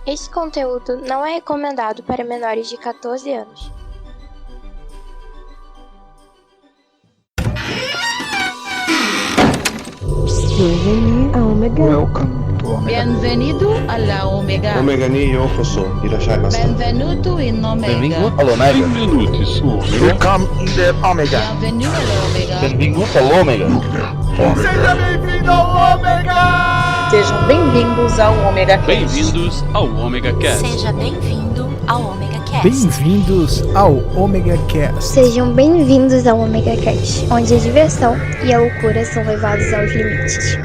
Este conteúdo não é recomendado para menores de 14 anos. Bienvenue à Omega. Welcome to Omega. Bienvenido alla Omega. Omega ni yokoso. Irashaimase. Benvenuto in Omega. Benvingut all'Omega. Benvenuti su Omega. Welcome in the Omega. Bienvenido alla Omega. Benvingut all'Omega. Seja bem-vindo ao Omega! Sejam bem-vindos ao Omega Cast. Bem-vindos ao Omega Cast. Seja bem-vindo ao Omega Cast. Bem-vindos ao Omega Cast. Sejam bem-vindos ao Omega Cast, onde a diversão e a loucura são levados aos limites.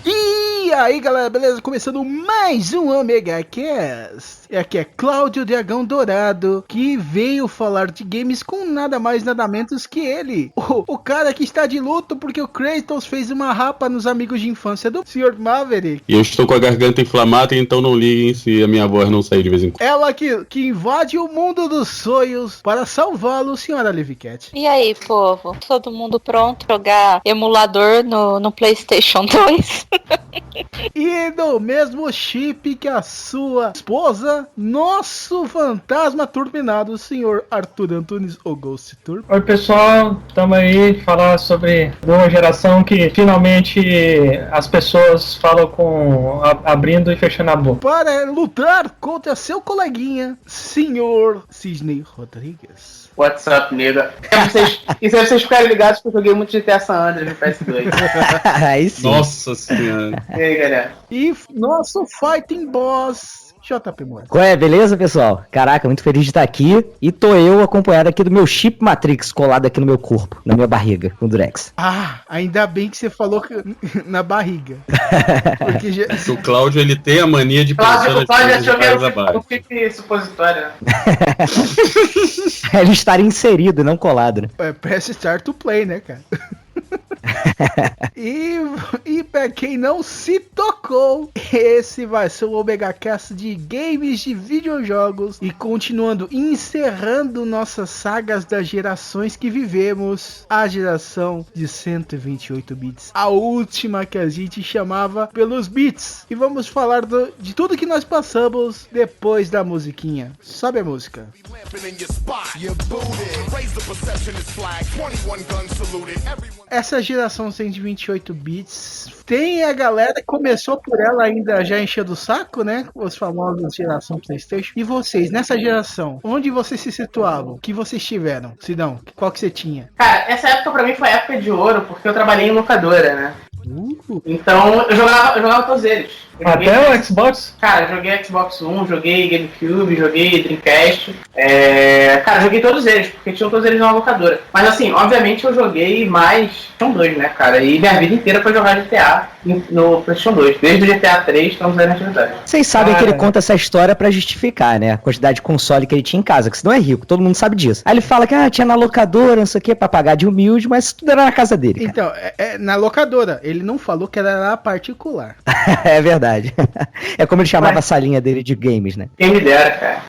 E aí galera, beleza? Começando mais um Omega Cast. Aqui é Cláudio Dragão Dourado, que veio falar de games com nada mais nada menos que ele, o cara que está de luto porque o Kratos fez uma rapa nos amigos de infância do Sr. Maverick. E eu estou com a garganta inflamada, então não liguem se a minha voz não sair de vez em quando. Ela que invade o mundo dos sonhos para salvá-lo, senhora Livicat. E aí, povo? Todo mundo pronto pra jogar emulador no PlayStation 2? E do mesmo chip que a sua esposa, nosso fantasma turbinado, o senhor Arthur Antunes, o Ghost Tour. Oi pessoal, estamos aí falar sobre uma geração que finalmente as pessoas falam com abrindo e fechando a boca. Para lutar contra seu coleguinha, senhor Sidney Rodrigues. What's up, nega? E se vocês ficarem ligados, porque eu joguei muito GTA San Andreas no PS2. Aí sim. Nossa senhora. E aí, galera? E nosso fighting boss, JP Moura. Qual é, beleza, pessoal? Caraca, muito feliz de estar aqui. E tô eu acompanhado aqui do meu chip Matrix colado aqui no meu corpo, na minha barriga, com o Durex. Ah, ainda bem que você falou na barriga. Porque já... O Cláudio, ele tem a mania de pensar O Cláudio nas achou que coisas era abaixo. o fique supositório, né? Ele estaria inserido, não colado, né? É, press start to play, né, cara? E pra quem não se tocou, esse vai ser o Omega Cast de games de videojogos. E continuando, encerrando nossas sagas das gerações que vivemos, a geração de 128 bits, a última que a gente chamava pelos bits. E vamos falar de tudo que nós passamos depois da musiquinha. Sobe a música. Essa geração 128 bits tem a galera que começou por ela, ainda já encheu do saco, né? Os famosos geração PlayStation. E vocês, nessa geração, onde vocês se situavam? O que vocês tiveram? Sidão, qual que você tinha? Cara, essa época pra mim foi a época de ouro, porque eu trabalhei em locadora, né? Então eu jogava todos eles. Até o Xbox? Cara, joguei Xbox One, joguei GameCube, joguei Dreamcast. Cara, joguei todos eles, porque tinham todos eles na locadora. Mas assim, obviamente eu joguei mais PlayStation 2, né, cara? E minha vida inteira foi jogar GTA no PlayStation 2. Desde o GTA 3 estamos aí na atividade. Vocês sabem que ele conta essa história pra justificar, né? A quantidade de console que ele tinha em casa, que senão é rico, todo mundo sabe disso. Aí ele fala que tinha na locadora, não sei o que, pra pagar de humilde, mas tudo era na casa dele, cara. Então, na locadora. Ele não falou que era na particular. É verdade. É como ele chamava a salinha dele de games, né? Quem me dera, cara.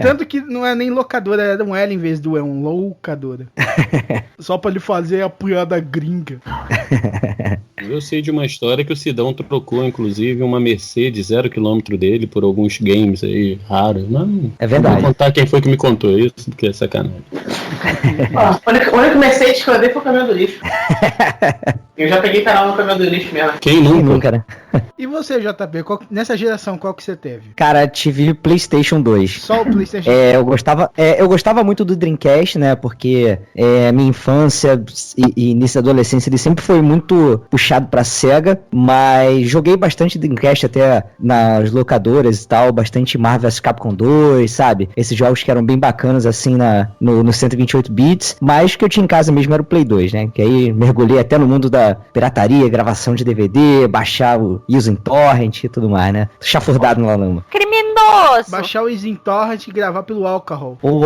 Tanto que não é nem locadora, era um L em vez do um loucadora. Só pra ele fazer a piada gringa. Eu sei de uma história que o Sidão trocou, inclusive, uma Mercedes 0 km dele por alguns games aí raros. Não, é verdade. Não vou contar quem foi que me contou isso, porque é sacanagem. O único Mercedes que eu dei foi o caminhão do lixo. Eu já peguei canal no caminhão do lixo mesmo. Quem nunca, né? E você, JP, nessa geração, qual que você teve? Cara, tive PlayStation 2. Só o PlayStation 2? Eu gostava muito do Dreamcast, né? Porque minha infância e início da adolescência ele sempre foi muito puxado pra Sega, mas joguei bastante Dreamcast até nas locadoras e tal, bastante Marvel vs Capcom 2, sabe? Esses jogos que eram bem bacanas assim no 128 bits, mas o que eu tinha em casa mesmo era o Play 2, né? Que aí mergulhei até no mundo da pirataria, gravação de DVD, baixar o User Torrent e tudo mais, né? Chafurdado na lama. Criminoso! gostoso! Baixar o Torrent e gravar pelo álcool. Pô,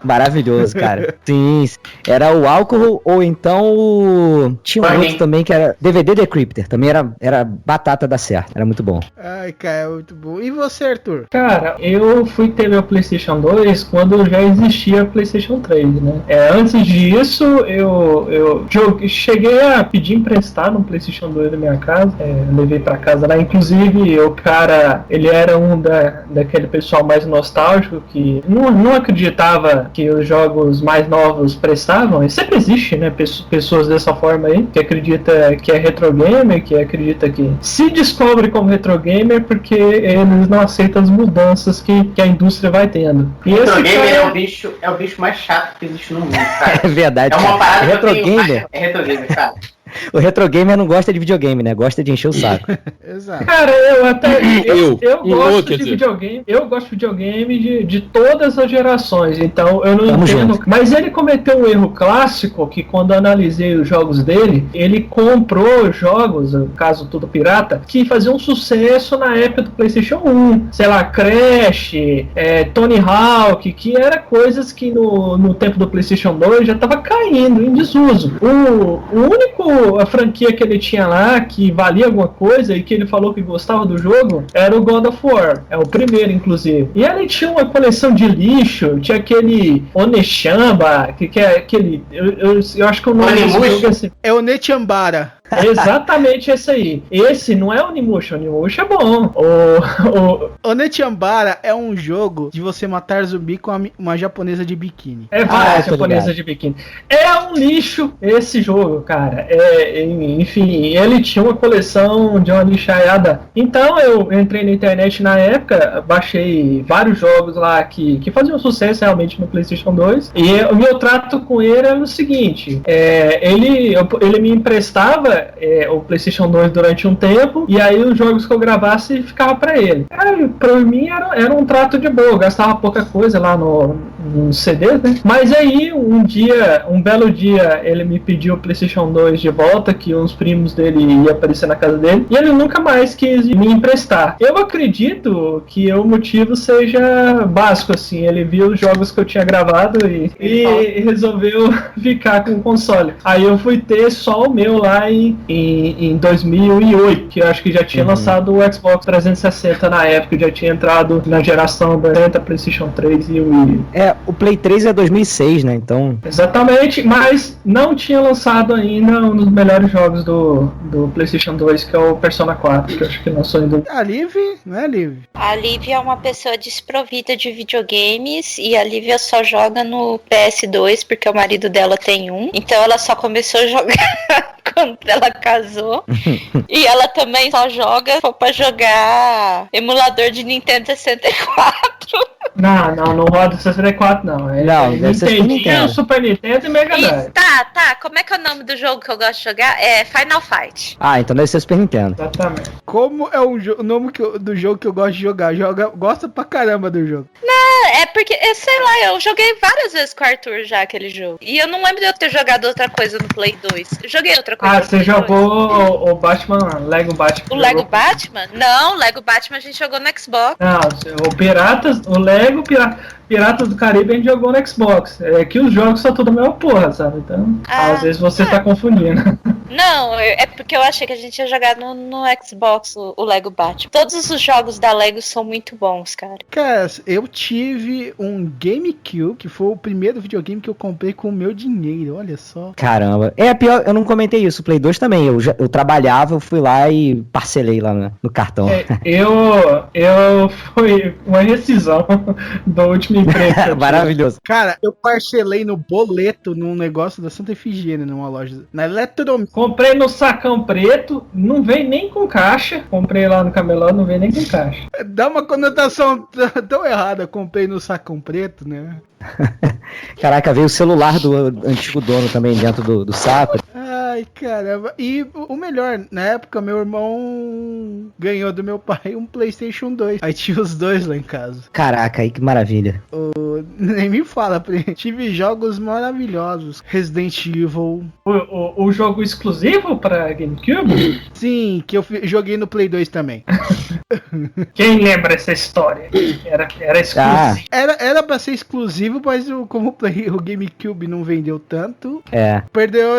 maravilhoso, cara. Sim, era o álcool ou então tinha um outro também que era DVD Decrypter. Também era batata da certo. Era muito bom. Ai, cara, é muito bom. E você, Arthur? Cara, eu fui ter meu PlayStation 2 quando já existia o PlayStation 3, né? Antes disso, eu cheguei a pedir emprestado um PlayStation 2 na minha casa. Levei pra casa lá. Inclusive, o cara, ele era daquele pessoal mais nostálgico que não acreditava que os jogos mais novos prestavam. E sempre existe, né? Pessoas dessa forma aí, que acredita que é retro gamer, que acredita que se descobre como retro gamer porque eles não aceitam as mudanças que a indústria vai tendo. E retro gamer é o bicho mais chato que existe no mundo, cara. É verdade. É uma parada retro gamer. É retro gamer, cara. O retro gamer não gosta de videogame, né? Gosta de encher o saco. Exato. Cara, eu gosto de videogame. Eu gosto de videogame de todas as gerações. Então eu não entendo. Junto. Mas ele cometeu um erro clássico que quando eu analisei os jogos dele, ele comprou jogos, no caso tudo pirata, que faziam sucesso na época do PlayStation 1. Sei lá, Crash, Tony Hawk, que era coisas que no tempo do PlayStation 2 já tava caindo em desuso. A franquia que ele tinha lá, que valia alguma coisa e que ele falou que gostava do jogo, era o God of War. É o primeiro, inclusive. E ele tinha uma coleção de lixo, tinha aquele Onechamba, que é aquele... Eu acho que o nome desse jogo é assim. É o Onechambara. Exatamente esse aí. Esse não é o Onimusha é bom. O Onechambara é um jogo de você matar zumbi com uma japonesa de biquíni. Japonesa de biquíni. É um lixo esse jogo, cara. Enfim, ele tinha uma coleção de uma lixaiada. Então eu entrei na internet na época, baixei vários jogos lá que faziam sucesso realmente no PlayStation 2. E o meu trato com ele era o seguinte: ele me emprestava o PlayStation 2 durante um tempo, e aí os jogos que eu gravasse ficava pra ele. Pra mim era um trato de boa, eu gastava pouca coisa lá no CD, né? Mas aí um belo dia ele me pediu o PlayStation 2 de volta, que uns primos dele iam aparecer na casa dele, e ele nunca mais quis me emprestar. Eu acredito que o motivo seja básico, assim, ele viu os jogos que eu tinha gravado e resolveu ficar com o console. Aí eu fui ter só o meu lá em 2008, que eu acho que já tinha lançado o Xbox 360 na época, já tinha entrado na geração da PlayStation 3 e o Wii. O Play 3 é 2006, né? Então... Exatamente, mas não tinha lançado ainda um dos melhores jogos do PlayStation 2, que é o Persona 4, que eu acho que lançou ainda. A Liv, não é a Liv? A Lívia é uma pessoa desprovida de videogames e a Lívia só joga no PS2 porque o marido dela tem um, então ela só começou a jogar quando ela casou. E ela também só joga se for pra jogar emulador de Nintendo 64. Não roda 64 não. Nintendo, Super Nintendo e Mega Drive. Tá. Como é que é o nome do jogo que eu gosto de jogar? É Final Fight. Então deve ser Super Nintendo. Exatamente. Como é o nome do jogo que eu gosto de jogar? Gosta pra caramba do jogo. Não, é porque, sei lá, eu joguei várias vezes com o Arthur já aquele jogo. E eu não lembro de eu ter jogado outra coisa no Play 2. Eu joguei outra coisa. Você jogou o Batman, Lego Batman? O Lego Batman? Não, Lego Batman a gente jogou no Xbox. Não, o Lego Piratas do Caribe a gente jogou no Xbox. É que os jogos são tudo a mesma porra, sabe? Então, às vezes você tá confundindo. Não, é porque eu achei que a gente ia jogar no Xbox o Lego Batman. Todos os jogos da Lego são muito bons, cara. Cara, eu tive um GameCube, que foi o primeiro videogame que eu comprei com o meu dinheiro, olha só. Caramba. Pior, eu não comentei isso. O Play 2 também. Eu trabalhava, eu fui lá e parcelei lá no cartão. Foi uma rescisão do último emprego. Maravilhoso. Cara, eu parcelei no boleto num negócio da Santa Efigênia, numa loja. Na Eletromic. Comprei no sacão preto, não vem nem com caixa. Comprei lá no Camelô, não vem nem com caixa. Dá uma conotação tão errada. Comprei no sacão preto, né? Caraca, veio o celular do antigo dono também dentro do saco. Ai, caramba. E o melhor, na época, meu irmão ganhou do meu pai um PlayStation 2. Aí tinha os dois lá em casa. Caraca, aí que maravilha. Nem me fala, tive jogos maravilhosos. Resident Evil. O jogo exclusivo pra GameCube? Sim, que eu joguei no Play 2 também. Quem lembra essa história? Era exclusivo. Era pra ser exclusivo, mas como o GameCube não vendeu tanto, É. perdeu a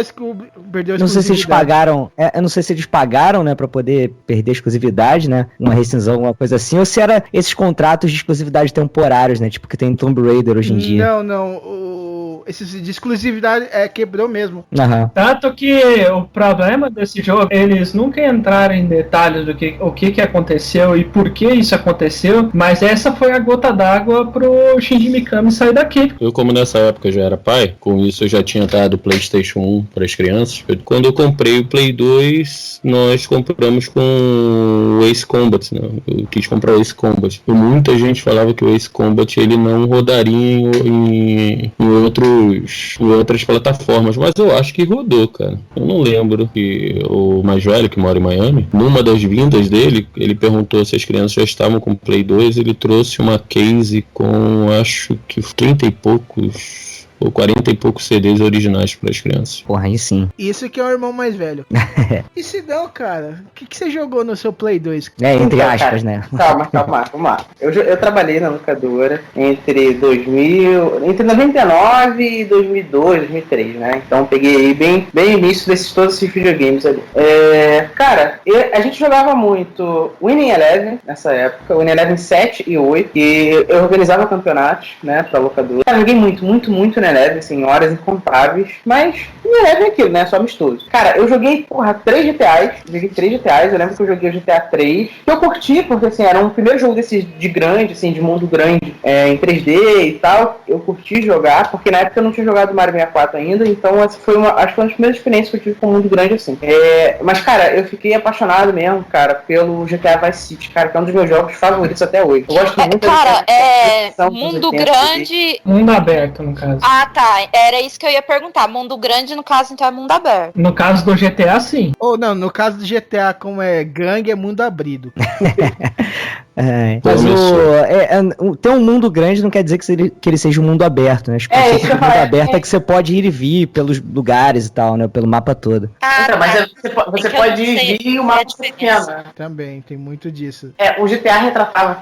Não sei se eles pagaram. Eu não sei se eles pagaram, né, pra poder perder a exclusividade, né? Uma rescisão, alguma coisa assim, ou se era esses contratos de exclusividade temporários, né? Tipo que tem Tomb Raider hoje em dia. Não. Esse de exclusividade quebrou mesmo. Uhum. Tanto que o problema desse jogo, eles nunca entraram em detalhes do o que aconteceu e por que isso aconteceu, mas essa foi a gota d'água pro Shinji Mikami sair daqui. Eu, como nessa época já era pai, com isso eu já tinha dado o PlayStation 1 para as crianças. Quando eu comprei o Play 2, nós compramos com o Ace Combat, né? Eu quis comprar o Ace Combat. E muita gente falava que o Ace Combat ele não rodaria em outras plataformas, mas eu acho que rodou, cara. Eu não lembro que o mais velho, que mora em Miami, numa das vindas dele, ele perguntou se as crianças já estavam com o Play 2, ele trouxe uma case com, acho que 30 e poucos ou 40 e poucos CDs originais para as crianças. Porra, aí sim. Isso que é o irmão mais velho. E se não, cara, o que você jogou no seu Play 2? Entre aspas, cara, né? Calma, vamos lá. Eu trabalhei na locadora entre 99 e 2002, 2003, né? Então peguei bem início todos esses videogames ali. Cara, a gente jogava muito Winning Eleven nessa época, Winning Eleven 7 e 8, e eu organizava campeonatos, né, pra locadora. Cara, joguei muito Winning Eleven, assim, horas incontáveis, mas Winning Eleven é aquilo, né, só amistoso. Cara, eu joguei, 3 GTAs, eu lembro que eu joguei o GTA 3, que eu curti, porque, assim, era um primeiro jogo desses de grande, assim, de mundo grande, em 3D e tal, eu curti jogar, porque na época eu não tinha jogado Mario 64 ainda, então essa foi acho que foi uma das primeiras experiências que eu tive com um mundo grande, assim. Mas, cara, eu fiquei apaixonado mesmo, cara, pelo GTA Vice City, cara, que é um dos meus jogos favoritos até hoje. Eu gosto muito mundo grande... Mundo aberto, no caso. Ah, tá. Era isso que eu ia perguntar. Mundo grande, no caso, então é mundo aberto. No caso do GTA, sim. Ou não, no caso do GTA, como é gangue, é mundo abrido. Mas ter um mundo grande não quer dizer que ele seja um mundo aberto, né? O conceito de mundo aberto é que você pode ir e vir pelos lugares e tal, né? Pelo mapa todo. Então, mas você pode ir e vir e o mapa pequeno. Também, tem muito disso. O GTA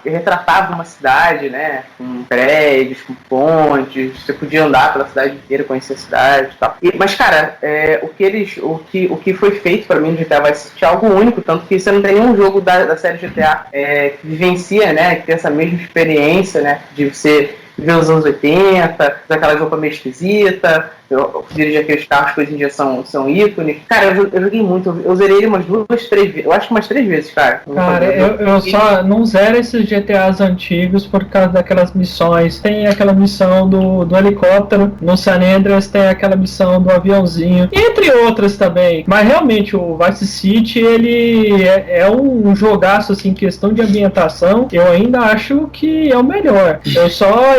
retratava uma cidade, né? Com prédios, com pontes, você podia andar pela cidade inteira, conhecer a cidade e tal. Mas, cara, o que foi feito pra mim no GTA Vice City é algo único, tanto que você não tem nenhum jogo da série GTA que vivencia, né? Que tem essa mesma experiência, né? De você viver nos anos 80, daquela roupa meio esquisita, eu dirigi aqueles carros que hoje em dia são ícones. Cara, eu joguei muito, eu zerei ele umas 2, 3 vezes, eu acho que umas 3 vezes, cara. Cara, eu só não zero esses GTAs antigos por causa daquelas missões. Tem aquela missão do helicóptero, no San Andreas tem aquela missão do aviãozinho, entre outras também. Mas realmente o Vice City, ele é um jogaço, assim, questão de ambientação, eu ainda acho que é o melhor.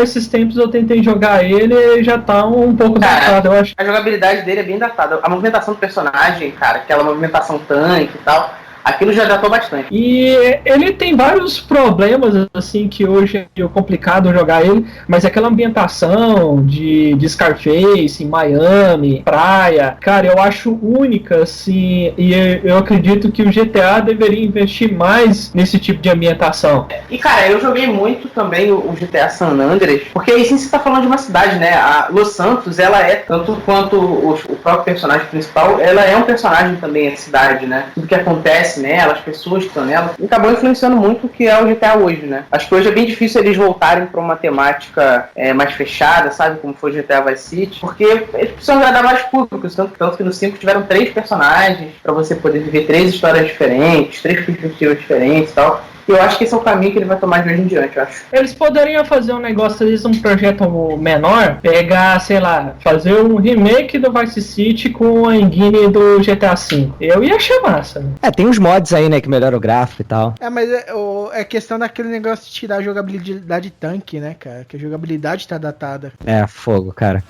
Esses tempos eu tentei jogar ele e já tá um pouco datado, eu acho. A jogabilidade dele é bem datada. A movimentação do personagem, cara, aquela movimentação tanque e tal, aquilo já datou bastante. E ele tem vários problemas, assim, que hoje é complicado jogar ele, mas aquela ambientação de Scarface, em Miami, praia, cara, eu acho única, assim, e eu acredito que o GTA deveria investir mais nesse tipo de ambientação. E, cara, eu joguei muito também o GTA San Andreas, porque aí sim você tá falando de uma cidade, né? A Los Santos, ela é, tanto quanto o próprio personagem principal, ela é um personagem também, a cidade, né? Tudo que acontece nela, as pessoas que estão nela, e acabou influenciando muito o que é o GTA hoje, né? Acho que hoje é bem difícil eles voltarem para uma temática mais fechada, sabe? Como foi o GTA Vice City, porque eles precisam agradar mais públicos, tanto que no 5 tiveram 3 personagens para você poder viver 3 histórias diferentes, 3 perspectivas diferentes e tal. Eu acho que esse é o caminho que ele vai tomar de hoje em diante, eu acho. Eles poderiam fazer um negócio, às vezes um projeto menor, pegar, sei lá, fazer um remake do Vice City com a engine do GTA V. Eu ia achar massa. Né? Tem uns mods aí, né, que melhoram o gráfico e tal. Mas é questão daquele negócio de tirar a jogabilidade tanque, né, cara? Que a jogabilidade tá datada. Fogo, cara.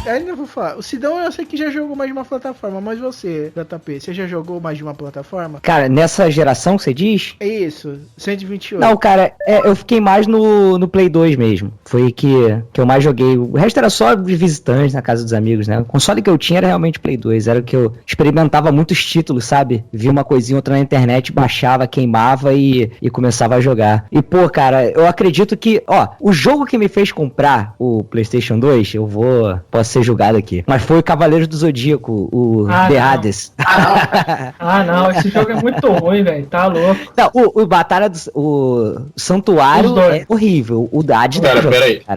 Ainda vou falar. O Sidão eu sei que já jogou mais de uma plataforma, mas você, JP, você já jogou mais de uma plataforma? Cara, nessa geração que você diz? É isso, 128. Não, cara, eu fiquei mais no Play 2 mesmo. Foi que eu mais joguei. O resto era só de visitantes na casa dos amigos, né? O console que eu tinha era realmente Play 2. Era o que eu experimentava muitos títulos, sabe? Via uma coisinha outra na internet, baixava, queimava e começava a jogar. E, pô, cara, eu acredito que, ó, o jogo que me fez comprar o PlayStation 2, posso ser julgado aqui, mas foi o Cavaleiros do Zodíaco, o The Hades. Não, esse jogo é muito ruim, velho, tá louco. Não, o Batalha o Santuário é horrível, o Hades... Cara,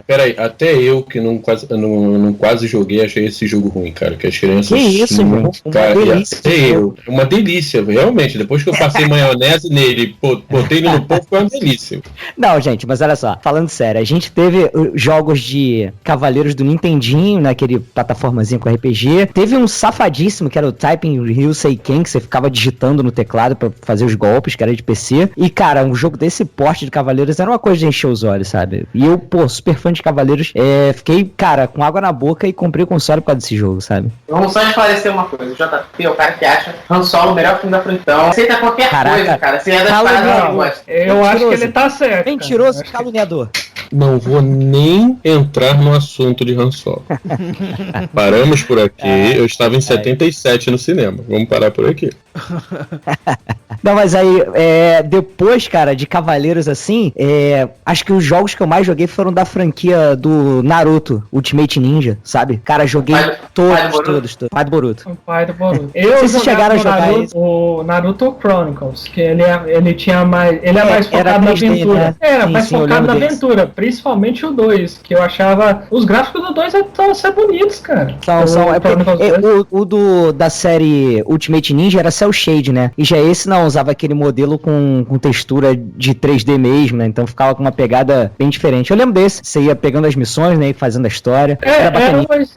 peraí, até eu que não quase joguei, achei esse jogo ruim, cara, que as crianças... Que isso, irmão? Uma delícia, realmente, depois que eu passei maionese nele, botei ele no pão, foi uma delícia. Não, gente, mas olha só, falando sério, a gente teve jogos de Cavaleiros do Nintendinho, naquele plataformazinho com RPG, teve um safadíssimo, que era o Typing Ryu Seiken, que você ficava digitando no teclado pra fazer os golpes, que era de PC, e cara, um jogo desse porte de Cavaleiros era uma coisa de encher os olhos, sabe? E eu, super fã de Cavaleiros, fiquei, cara, com água na boca e comprei o console por causa desse jogo, sabe? Vamos só esclarecer uma coisa, o JP é o cara que acha Han Solo o melhor filme da frente, então aceita qualquer coisa, cara, se é das paradas que eu acho que ele tá certo. Mentiroso, caluniador. Não vou nem entrar no assunto de Han Solo. Paramos por aqui. Eu estava em 77 no cinema. Vamos parar por aqui. Não, mas aí, depois, cara, de Cavaleiros assim, acho que os jogos que eu mais joguei foram da franquia do Naruto, Ultimate Ninja, sabe? Cara, joguei todos. Pai do Boruto. O pai do Boruto. Vocês chegaram a jogar o Naruto Chronicles, que ele tinha mais... Ele é mais focado na 3D, aventura. né? Era mais focado na aventura. Principalmente o 2, que eu achava... Os gráficos do 2 estão ser bonitos, cara. Da série Ultimate Ninja era cel shade, né? E já esse não, usava aquele modelo com textura de 3D mesmo, né? Então ficava com uma pegada bem diferente. Eu lembro desse, você ia pegando as missões, né? E fazendo a história.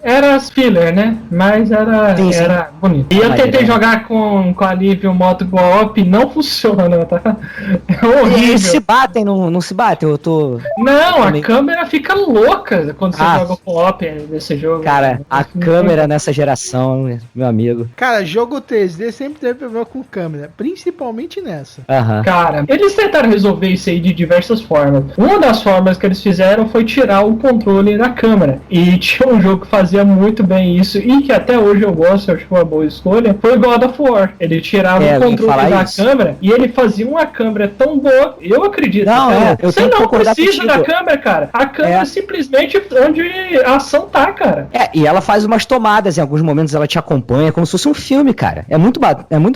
Era as filler, né? Mas era bonito. E eu tentei jogar com alívio modo co-op, não funciona, tá? É horrível. Eles se batem, não se batem? Eu tô... Não, a câmera fica louca quando você joga co-op nesse jogo. Cara, a câmera nessa geração, meu amigo. Cara, jogo 3D sempre teve problema com câmera, principalmente nessa. Cara, eles tentaram resolver isso aí de diversas formas. Uma das formas que eles fizeram foi tirar o controle da câmera. E tinha um jogo que fazia muito bem isso, e que até hoje eu gosto, eu acho uma boa escolha, foi God of War. Ele tirava o controle da câmera e ele fazia uma câmera tão boa, eu acredito. Você não precisa da câmera, cara. A câmera é simplesmente onde a ação tá, cara. E ela faz umas tomadas, em alguns momentos ela te acompanha, como se fosse um filme, cara. É muito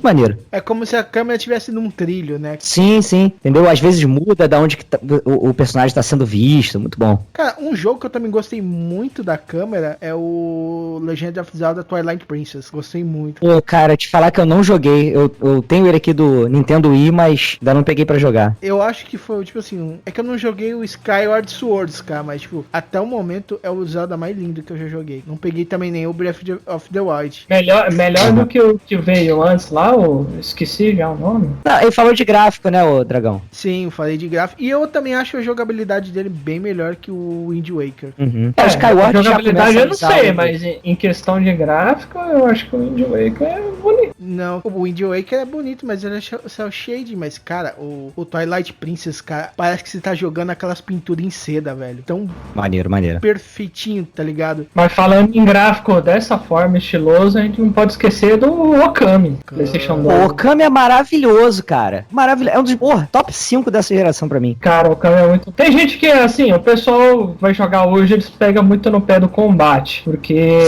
maneiro. É como se a câmera estivesse num trilho, né? Sim, entendeu? Às vezes muda da onde que o personagem tá sendo visto, muito bom. Cara, um jogo que eu também gostei muito da câmera é o Legend of Zelda Twilight Princess. Gostei muito. Pô, cara, te falar que eu não joguei. Eu tenho ele aqui do Nintendo Wii, mas ainda não peguei pra jogar. Eu acho que foi, tipo assim, é que eu não joguei o Skyward Swords, cara, mas, tipo, até o momento é o Zelda mais lindo que eu já joguei. Não peguei também nem o Breath of the Wild. Melhor do que o que veio antes lá, esqueci já o nome. Não, ele falou de gráfico, né, o Dragão? Sim, eu falei de gráfico. E eu também acho a jogabilidade dele bem melhor que o Wind Waker. O Skyward a jogabilidade eu não sei, mas em questão de gráfico, eu acho que o Wind Waker é bonito. Não, o Wind Waker é bonito, mas ele é cel shade, mas, cara, o Twilight Princess, cara, parece que você tá jogando aquelas pinturas em seda, velho. Então, maneiro. Perfeitinho, tá ligado? Mas falando em gráfico dessa forma, estiloso, a gente não pode esquecer do Okami. PlayStation 2. O Okami é maravilhoso, cara. Maravilhoso. É um dos top 5 dessa geração pra mim. Cara, o Okami é muito... Tem gente que, assim, o pessoal vai jogar hoje, eles pegam muito no pé do combate, porque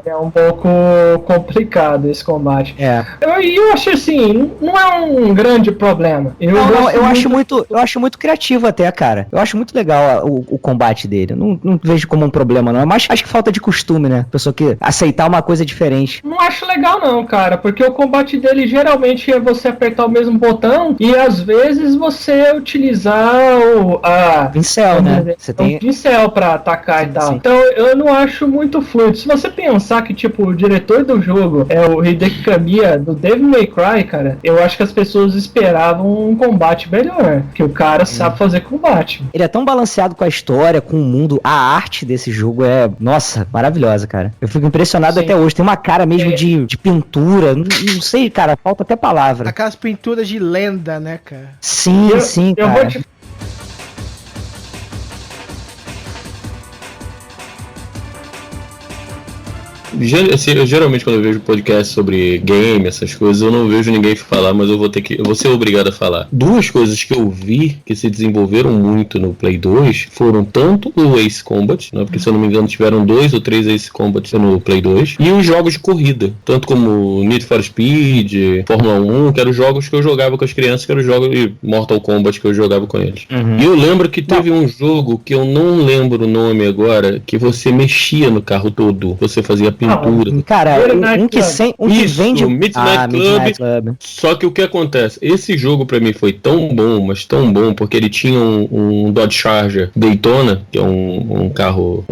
é um pouco complicado esse combate. Eu acho assim, não é um grande problema. Eu acho muito criativo até, cara. Eu acho muito legal o combate dele. Não vejo como um problema, não. Mas acho que falta de costume, né? Pessoa que aceitar uma coisa diferente. Não acho legal, não, cara. Porque o combate dele geralmente é você apertar o mesmo botão e às vezes você utilizar pincel, né? Você tem pincel pra atacar e tal. Sim. Então eu não acho muito fluido. Se você pensar que, tipo, o diretor do jogo é o Hideki Kamiya do Devil May Cry, cara, eu acho que as pessoas esperavam um combate melhor, que o cara sabe fazer combate. Ele é tão balanceado com a história, com o mundo, a arte desse jogo é, nossa, maravilhosa, cara. Eu fico impressionado até hoje. Tem uma cara mesmo de pintura, não sei, cara, falta até palavra. Aquelas pinturas de lenda, né, cara? Sim, sim, cara. Eu vou te Geralmente quando eu vejo podcast sobre game, essas coisas, eu não vejo ninguém falar, mas eu vou ser obrigado a falar. Duas coisas que eu vi que se desenvolveram muito no Play 2 foram tanto o Ace Combat, né, porque se eu não me engano tiveram 2 ou 3 Ace Combat no Play 2, e os jogos de corrida, tanto como Need for Speed, Fórmula 1, que eram os jogos que eu jogava com as crianças, que eram os jogos de Mortal Kombat que eu jogava com eles. E eu lembro que teve um jogo que eu não lembro o nome agora, que você mexia no carro todo, você fazia pintura. Cara, um que vende Midnight Club. Só que o que acontece? Esse jogo pra mim foi tão bom, mas tão bom, porque ele tinha um Dodge Charger Daytona, que é um carro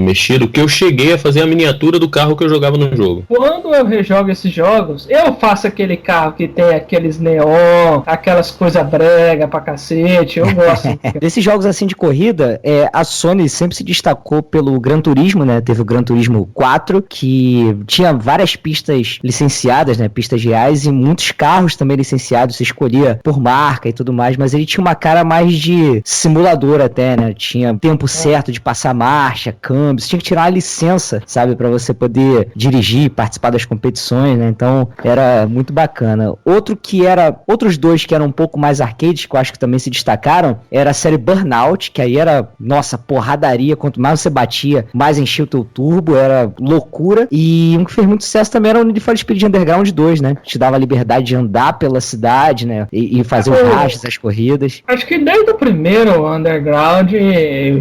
mexido, que eu cheguei a fazer a miniatura do carro que eu jogava no jogo. Quando eu rejogo esses jogos, eu faço aquele carro que tem aqueles neon, aquelas coisas brega pra cacete, eu gosto. Desses jogos assim de corrida, a Sony sempre se destacou pelo Gran Turismo, né? Teve o Gran Turismo 4, que tinha várias pistas licenciadas, né? Pistas reais e muitos carros também licenciados, você escolhia por marca e tudo mais, mas ele tinha uma cara mais de simulador até, né? Tinha tempo certo de passar marcha, câmbio, você tinha que tirar uma licença, sabe? Pra você poder dirigir, participar das competições, né? Então era muito bacana. Outros dois que eram um pouco mais arcades, que eu acho que também se destacaram, era a série Burnout, que aí era, nossa, porradaria, quanto mais você batia, mais enchia o teu turbo, era loucura. E um que fez muito sucesso também era o Need for Speed Underground 2, né? Te dava a liberdade de andar pela cidade, né? E fazer os rachas, as corridas. Acho que desde o primeiro Underground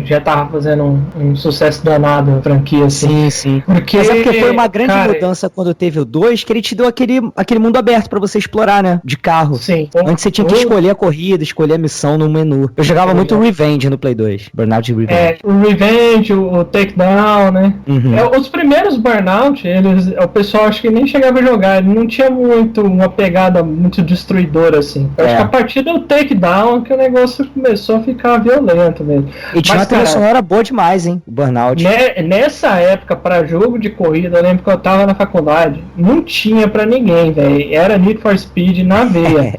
já tava fazendo um sucesso danado a franquia, assim. Sim. Porque foi uma grande mudança quando teve o 2, que ele te deu aquele mundo aberto pra você explorar, né? De carro. Sim. Antes você tinha que escolher a corrida, escolher a missão no menu. Eu jogava muito o Revenge no Play 2. Burnout Revenge. O Revenge, o Takedown, né? Os primeiros Burnout, o pessoal acho que nem chegava a jogar, ele não tinha uma pegada muito destruidora, assim. Eu acho que a partir do Takedown que o negócio começou a ficar violento mesmo. E tinha uma trilha sonora boa demais, hein? O Burnout. Nessa época, pra jogo de corrida, eu lembro que eu tava na faculdade, não tinha pra ninguém, velho. Era Need for Speed na veia.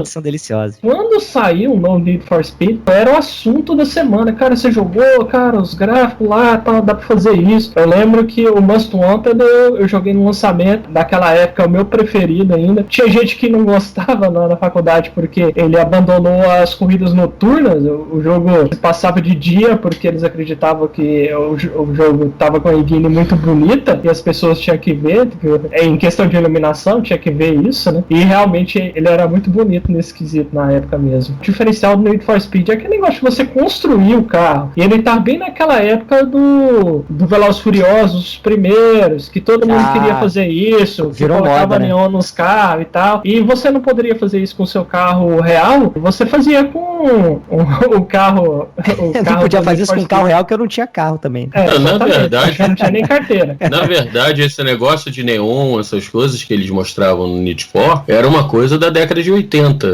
São deliciosos. Quando saiu o novo Need for Speed, era o assunto da semana. Cara, você jogou, cara, os gráficos lá, tal, dá pra fazer isso. Eu lembro que o Most Wanted eu joguei no lançamento, daquela época, o meu preferido ainda. Tinha gente que não gostava lá na faculdade porque ele abandonou as corridas noturnas. O jogo passava de dia porque eles acreditavam que o jogo tava com a engine muito bonita e as pessoas tinham que ver, em questão de iluminação, tinha que ver isso, né? E realmente ele era muito bonito nesse quesito na época mesmo. O diferencial do Need for Speed é aquele negócio de você construir o carro. E ele tá bem naquela época do Velozes Furiosos, os primeiros, que todo mundo queria fazer isso, que colocava neon nos carros e tal. E você não poderia fazer isso com o seu carro real, você fazia com o carro... Eu não podia fazer isso com o carro real, porque eu não tinha carro também. Na verdade... Eu não tinha nem carteira. Na verdade, esse negócio de neon, essas coisas que eles mostravam no Need for, era uma coisa da década de 80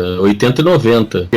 e 90.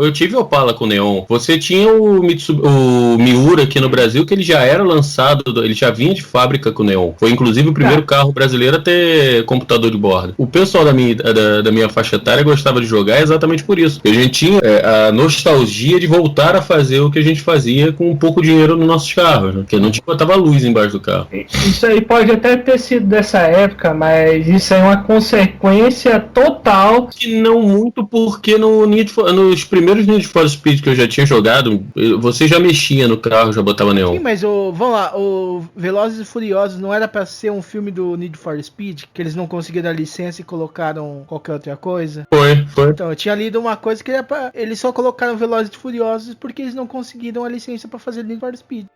Eu tive Opala com neon. Você tinha o Miura aqui no Brasil, que ele já era lançado, ele já vinha de fábrica com neon. Foi inclusive o primeiro carro brasileiro a ter computador de bordo. O pessoal da minha faixa etária gostava de jogar exatamente por isso. A gente tinha a nostalgia de voltar a fazer o que a gente fazia com um pouco dinheiro nos nossos carros, né? Porque não tinha botava luz embaixo do carro. Isso aí pode até ter sido dessa época, mas isso é uma consequência total. Que não muito, porque nos primeiros Need for Speed que eu já tinha jogado, você já mexia no carro, já botava neon. Sim, mas vamos lá, o Velozes e Furiosos não era pra ser um filme do Need for Speed, que eles não conseguiram a licença e colocaram qualquer outra coisa? Foi. Então, eu tinha lido uma coisa que era pra... Eles só colocaram Velozes e Furiosos porque eles não conseguiram a licença pra fazer Need for Speed.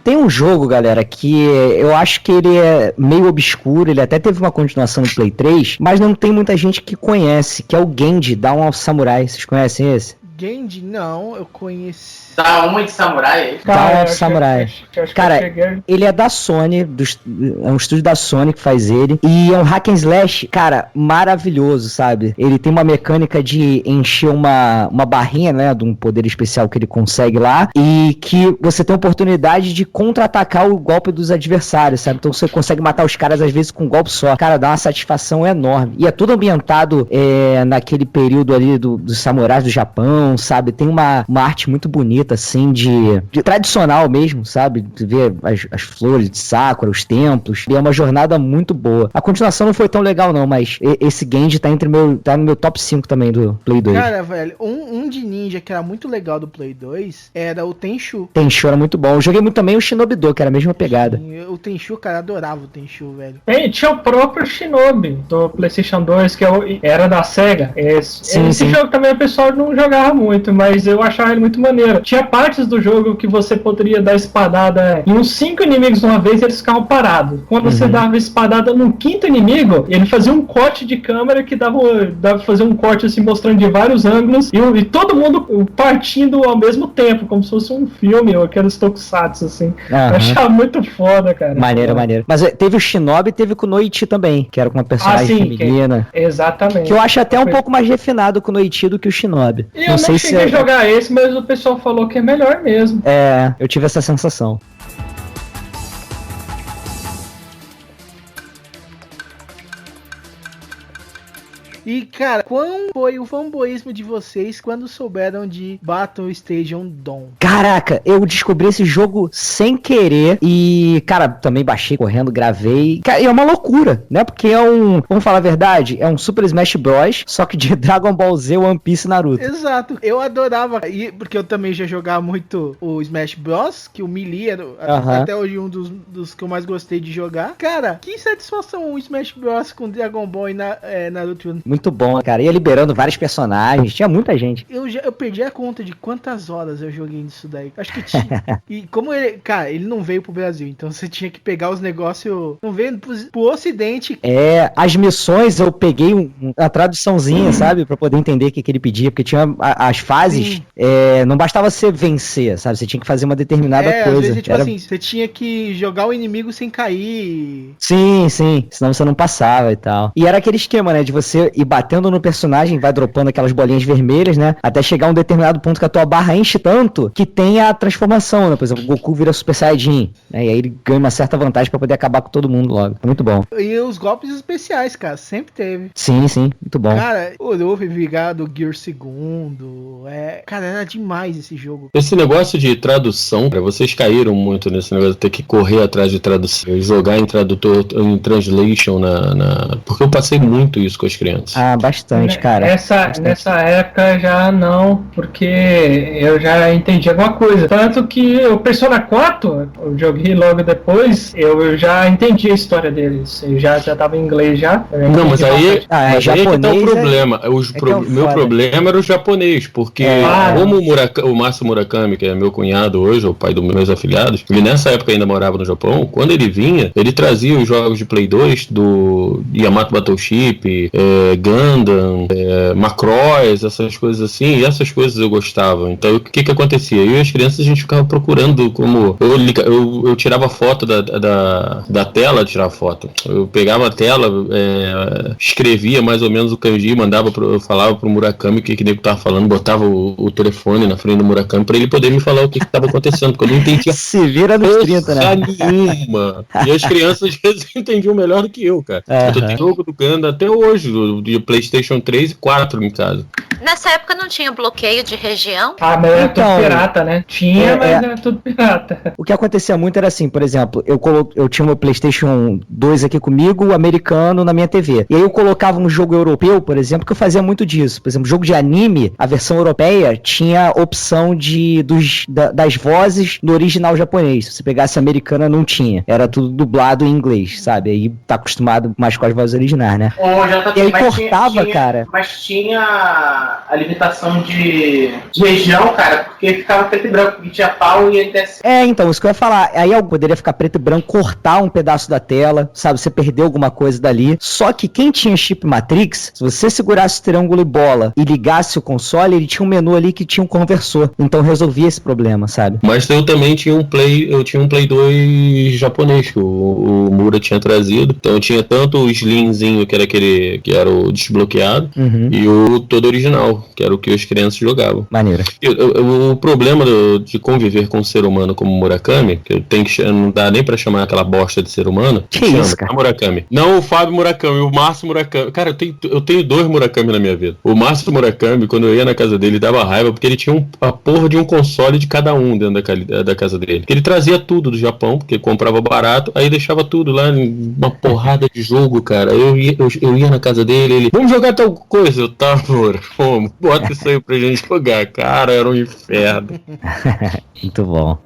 Tem um jogo, galera, que eu acho que ele é meio obscuro, ele até teve uma continuação no Play 3, mas não tem muita gente que conhece, que é o Genji, Dawn of Samurai. Vocês conhecem esse? Genji, não, eu conheci. Dá uma de samurai? Dawn of Samurai. Cara, ele é da Sony, é um estúdio da Sony que faz ele, e é um hack and slash, cara, maravilhoso, sabe? Ele tem uma mecânica de encher uma barrinha, né, de um poder especial que ele consegue lá, e que você tem a oportunidade de contra-atacar o golpe dos adversários, sabe? Então você consegue matar os caras às vezes com um golpe só. Cara, dá uma satisfação enorme. E é tudo ambientado naquele período ali dos samurais do Japão, sabe? Tem uma arte muito bonita, assim, de tradicional mesmo, sabe? De ver as flores de Sakura, os templos. E é uma jornada muito boa. A continuação não foi tão legal, não, mas esse Genji tá no meu top 5 também do Play 2. Cara, velho, um de ninja que era muito legal do Play 2 era o Tenchu. Tenchu era muito bom. Eu joguei muito também o Shinobi-Do, que era a mesma pegada. Sim, o Tenchu, cara, adorava o Tenchu, velho. Tinha o próprio Shinobi do PlayStation 2, que era da SEGA. Esse jogo também o pessoal não jogava muito, mas eu achava ele muito maneiro. Tinha partes do jogo que você poderia dar espadada em uns 5 inimigos uma vez e eles ficavam parados. Quando você dava espadada no 5º inimigo, ele fazia um corte de câmera que dava pra fazer um corte assim, mostrando de vários ângulos e todo mundo partindo ao mesmo tempo, como se fosse um filme ou aqueles tokusatsu, assim. Eu achava muito foda, cara. Maneiro. Mas teve o Shinobi e teve o Kunoichi também, que era com uma personagem feminina. Exatamente. Que eu acho até um pouco mais refinado com o Kunoichi do que o Shinobi. Eu não cheguei a jogar esse, mas o pessoal falou que é melhor mesmo. Eu tive essa sensação. E, cara, qual foi o fanboísmo de vocês quando souberam de Battle Station Dawn? Caraca, eu descobri esse jogo sem querer e, cara, também baixei correndo, gravei. Cara, é uma loucura, né? Porque vamos falar a verdade, é um Super Smash Bros, só que de Dragon Ball Z, One Piece e Naruto. Exato, eu adorava, porque eu também já jogava muito o Smash Bros, que o Melee era até hoje um dos que eu mais gostei de jogar. Cara, que satisfação o Smash Bros com Dragon Ball e Naruto. Muito bom, cara. Ia liberando vários personagens. Tinha muita gente. Eu perdi a conta de quantas horas eu joguei nisso daí. Acho que tinha. E como ele... Cara, ele não veio pro Brasil. Então você tinha que pegar os negócios... Não veio pro Ocidente. As missões eu peguei uma traduçãozinha, sabe? Pra poder entender o que ele pedia. Porque tinha as fases... não bastava você vencer, sabe? Você tinha que fazer uma determinada coisa. Às vezes, tipo assim, você tinha que jogar o inimigo sem cair. Sim. Senão você não passava e tal. E era aquele esquema, né? De você ir batendo no personagem, vai dropando aquelas bolinhas vermelhas, né? Até chegar a um determinado ponto que a tua barra enche tanto que tem a transformação, né? Por exemplo, o Goku vira Super Saiyajin, né? E aí ele ganha uma certa vantagem pra poder acabar com todo mundo logo. É muito bom. E os golpes especiais, cara, sempre teve. Sim, muito bom. Cara, o Luffy ligado, Gear 2. Cara, era demais esse jogo. Esse negócio de tradução, cara, vocês caíram muito nesse negócio de ter que correr atrás de tradução, jogar em tradutor, em translation porque eu passei muito isso com as crianças. Bastante, cara. Nessa época já não, porque eu já entendi alguma coisa. Tanto que o Persona 4, eu joguei logo depois, eu já entendi a história deles. Eu já tava em inglês já. Não, mas aí é japonês, que tá o problema. Meu problema era o japonês, porque como o Masa Murakami, que é meu cunhado hoje, o pai dos meus afilhados, ele nessa época ainda morava no Japão, quando ele vinha, ele trazia os jogos de Play 2 do Yamato Battleship, Gundam, Macross, essas coisas assim, e essas coisas eu gostava. Então o que acontecia? Eu e as crianças a gente ficava procurando como... Eu tirava foto da tela, tirava foto. Eu pegava a tela, escrevia mais ou menos o kanji, eu falava pro Murakami o que nego tava falando, botava o telefone na frente do Murakami pra ele poder me falar o que tava acontecendo, porque eu não entendia se vira nos 30, né? Nenhuma. E as crianças às vezes entendiam melhor do que eu, cara. Eu tenho jogo do Gundam até hoje, de PlayStation 3 e 4 em casa. Nessa época não tinha bloqueio de região? Mas era tudo pirata, né? Tinha, mas era tudo pirata. O que acontecia muito era assim, por exemplo, eu tinha o meu PlayStation 2 aqui comigo, o americano na minha TV. E aí eu colocava um jogo europeu, por exemplo, que eu fazia muito disso. Por exemplo, jogo de anime, a versão europeia tinha opção das vozes no original japonês. Se você pegasse a americana, não tinha. Era tudo dublado em inglês, sabe? Aí tá acostumado mais com as vozes originais, né? Já tá e aí mais cortava, cara. Mas tinha a limitação de região, cara, porque ficava preto e branco, porque tinha pau e NTSC. Então, isso que eu ia falar. Aí algo poderia ficar preto e branco, cortar um pedaço da tela, sabe? Você perdeu alguma coisa dali. Só que quem tinha chip Matrix, se você segurasse o triângulo e bola e ligasse o console, ele tinha um menu ali que tinha um conversor. Então resolvia esse problema, sabe? Mas eu também tinha um Play 2 japonês que o Mura tinha trazido. Então tinha tanto o Slimzinho, que era aquele que era o desbloqueado, e o todo original, que era o que as crianças jogavam. Maneiro. O problema de conviver com um ser humano como Murakami, que eu tenho que não dá nem pra chamar aquela bosta de ser humano. Que isso, cara? Murakami. Não o Fábio Murakami, o Márcio Murakami. Cara, eu tenho 2 Murakami na minha vida. O Márcio Murakami, quando eu ia na casa dele, dava raiva porque ele tinha a porra de um console de cada um dentro da casa dele. Ele trazia tudo do Japão, porque comprava barato, aí deixava tudo lá, uma porrada de jogo, cara. Eu ia na casa dele, ele, vamos jogar tal coisa. Eu tava, vamos, bota isso aí pra gente jogar. Cara, era um inferno. Muito bom.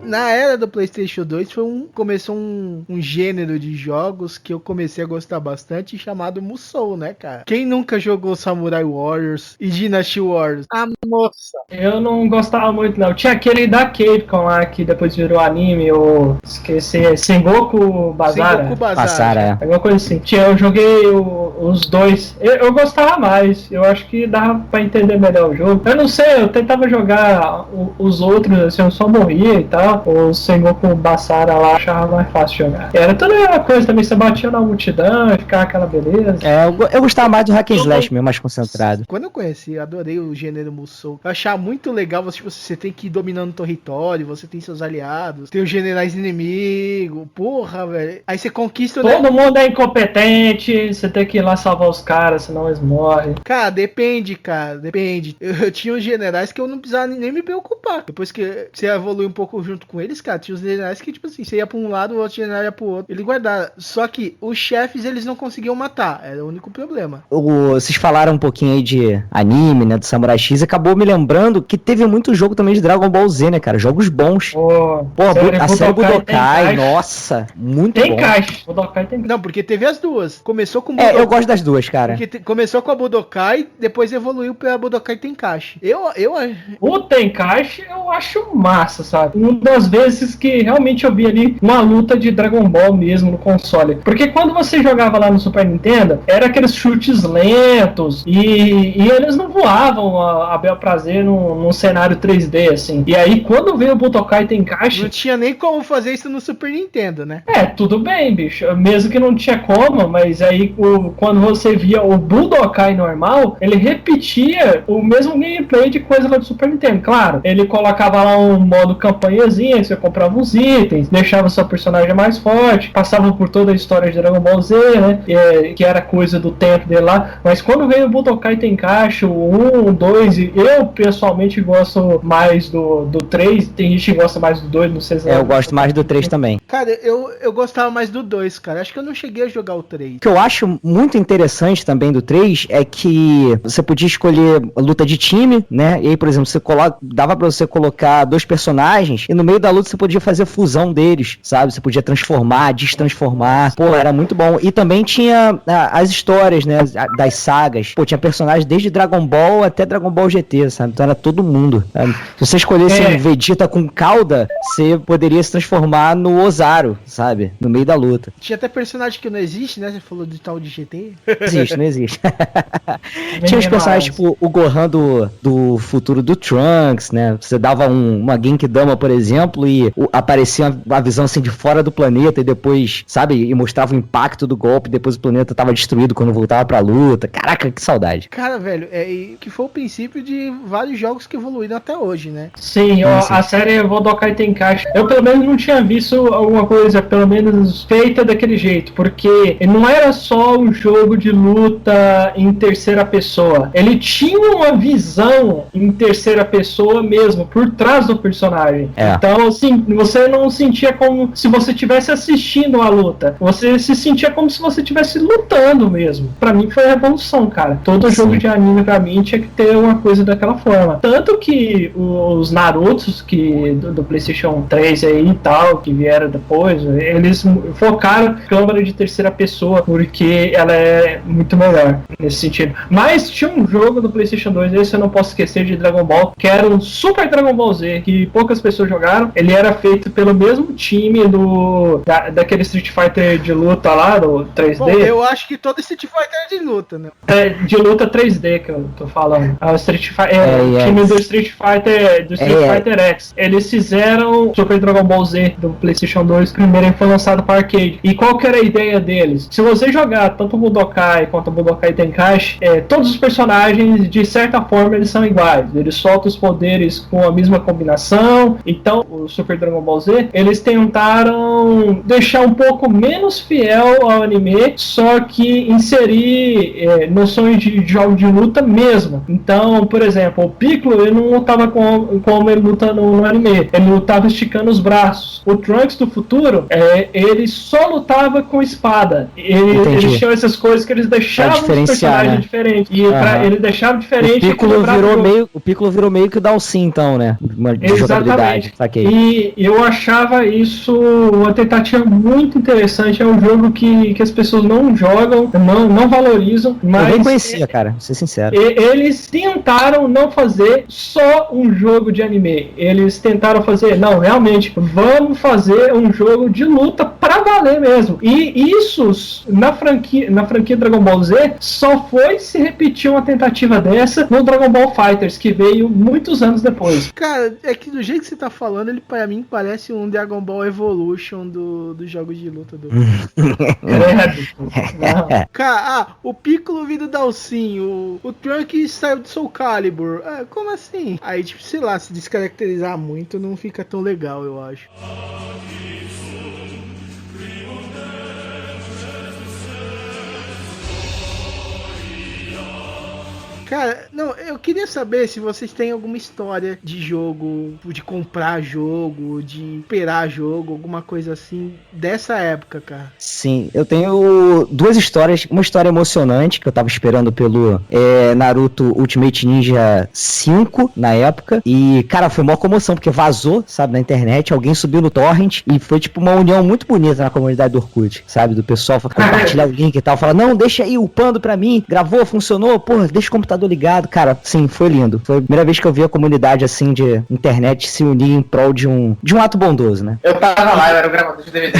Na era do PlayStation 2 começou um gênero de jogos que eu comecei a gostar bastante, chamado Musou, né, cara? Quem nunca jogou Samurai Warriors e Dynasty Warriors? Ah, moça! Eu não gostava muito, não. Tinha aquele da Capcom lá, que depois virou anime, ou esqueci, Sengoku Basara. Sengoku Basara. Alguma coisa assim. Eu joguei os dois. Eu gostava mais. Eu acho que dava pra entender melhor o jogo. Eu não sei, eu tentava jogar os outros, assim, eu só morria e tal. O Sengoku Basara lá achava mais fácil jogar. Era toda a mesma coisa também, você batia na multidão e ficava aquela beleza. Eu gostava mais do hack and slash mesmo, mais concentrado. Quando eu conheci, eu adorei o gênero Musou. Eu achava muito legal, você tem que ir dominando o território, você tem seus aliados, tem os generais inimigos, porra, velho. Aí você conquista... Todo mundo é incompetente, você tem que ir lá salvar os caras, senão eles morrem. Cara, depende. Eu tinha os generais que eu não precisava nem me preocupar. Depois que você evolui um pouco junto com eles, cara, tinha os generais que, tipo assim, você ia pra um lado, o outro general ia pro outro. Ele guardava. Só que os chefes, eles não conseguiam matar. Era o único problema. Vocês falaram um pouquinho aí de anime, né, do Samurai X. Acabou me lembrando que teve muito jogo também de Dragon Ball Z, né, cara? Jogos bons. A série Budokai, nossa, muito bom. Budokai tem. Não, porque teve as duas. Começou com Budokai. Eu gosto das duas, cara. Porque começou com a Budokai, depois evoluiu pra Budokai Tenkaichi. O Tenkaichi eu acho massa, sabe? Uma das vezes que realmente eu vi ali uma luta de Dragon Ball mesmo no console. Porque quando você jogava lá no Super Nintendo, era aqueles chutes lentos e eles não voavam a bel prazer num cenário 3D, assim. E aí, quando veio o Budokai Tenkaichi... Não tinha nem como fazer isso no Super Nintendo, né? Tudo bem, bicho. Mesmo que não tinha como, mas aí quando você via o Budokai normal, ele repetia o mesmo gameplay de coisa lá do Super Nintendo. Claro, ele colocava lá um modo campanhazinha, você comprava uns itens, deixava seu personagem mais forte, passava por toda a história de Dragon Ball Z, né? Que era coisa do tempo dele lá. Mas quando veio o Budokai Tenkaichi, o 1, o 2, eu pessoalmente gosto mais do 3, tem gente que gosta mais do 2, não sei se... Eu gosto mais do 3 também. Cara, eu gostava mais do 2, cara. Acho que eu não cheguei a jogar o 3. O que eu acho muito interessante também do 3 é que você podia escolher luta de time, né? E aí, por exemplo, dava pra você colocar 2 personagens e no meio da luta você podia fazer fusão deles, sabe? Você podia transformar, destransformar. Pô, era muito bom. E também tinha as histórias, né? Das sagas. Pô, tinha personagens desde Dragon Ball até Dragon Ball GT, sabe? Então era todo mundo, sabe? Se você escolhesse um Vegeta com cauda, você poderia se transformar no Ozaru, sabe? No meio da luta. Tinha até personagem que não existe, né? Você falou de tal de GT. Não existe. Tinha os personagens tipo o Gohan do futuro do Trunks, né? Você dava uma Genkidama, por exemplo, e aparecia uma visão assim de fora do planeta e depois, sabe? E mostrava o impacto do golpe, depois o planeta tava destruído quando voltava pra luta. Caraca, que saudade. Cara, velho, que foi o princípio de vários jogos que evoluíram até hoje, né? Sim, a série Budokai Tenkaichi, eu pelo menos não tinha visto alguma coisa, pelo menos feita daquele jeito, porque não era só um jogo jogo de luta em terceira pessoa. Ele tinha uma visão em terceira pessoa mesmo, por trás do personagem. Então, assim, você não sentia como se você estivesse assistindo a luta. Você se sentia como se você estivesse lutando mesmo. Pra mim foi a revolução, cara. Todo jogo de anime, pra mim, tinha que ter uma coisa daquela forma. Tanto que os Narutos do PlayStation 3 aí e tal, que vieram depois, eles focaram câmera de terceira pessoa, porque ela é muito melhor nesse sentido. Mas tinha um jogo do PlayStation 2, esse eu não posso esquecer, de Dragon Ball, que era um Super Dragon Ball Z, que poucas pessoas jogaram. Ele era feito pelo mesmo time daquele Street Fighter de luta lá, do 3D. Bom, eu acho que todo Street Fighter é de luta, né? É, de luta 3D que eu tô falando. O time do Street Fighter X. Eles fizeram Super Dragon Ball Z do PlayStation 2, primeiro ele foi lançado para arcade. E qual que era a ideia deles? Se você jogar tanto o Budokai quanto o Budokai Tenkaichi, todos os personagens, de certa forma, eles são iguais. Eles soltam os poderes com a mesma combinação. Então, o Super Dragon Ball Z, eles tentaram deixar um pouco menos fiel ao anime, só que inserir noções de jogo de luta mesmo. Então, por exemplo, o Piccolo, ele não lutava como ele luta no anime. Ele lutava esticando os braços. O Trunks do futuro, ele só lutava com espada. Eles tinham essas coisas que eles deixavam os personagens diferentes. E eles deixaram diferente. O Piccolo virou meio que o Dalsin, então, né? De jogabilidade. E eu achava isso uma tentativa muito interessante. É um jogo que as pessoas não jogam, não valorizam. Mas eu nem conhecia, cara, vou ser sincero. Eles tentaram não fazer só um jogo de anime. Eles tentaram fazer, não, realmente, vamos fazer um jogo de luta pra valer mesmo. E isso, na franquia Dragon Ball Z, só foi se repetir uma tentativa dessa no Dragon Ball FighterZ, que veio muitos anos depois. Cara, é que do jeito que você tá falando, ele pra mim parece um Dragon Ball Evolution dos jogos de luta do... Cara, o Piccolo vindo do Dalsin, o Trunks saiu do Soul Calibur. Como assim? Aí, tipo, sei lá, se descaracterizar muito não fica tão legal, eu acho. Cara, não, eu queria saber se vocês têm alguma história de jogo, de comprar jogo, de operar jogo, alguma coisa assim, dessa época, cara. Sim, eu tenho duas histórias. Uma história emocionante, que eu tava esperando pelo Naruto Ultimate Ninja 5, na época. E, cara, foi uma comoção, porque vazou, sabe, na internet, alguém subiu no torrent, e foi, tipo, uma união muito bonita na comunidade do Orkut, sabe, do pessoal compartilhar o link e tal, falar, não, deixa aí upando pra mim, gravou, funcionou, porra, deixa o computador ligado, cara, sim, foi lindo. Foi a primeira vez que eu vi a comunidade, assim, de internet se unir em prol de um ato bondoso, né? Eu tava lá, eu era o gravador de DVD.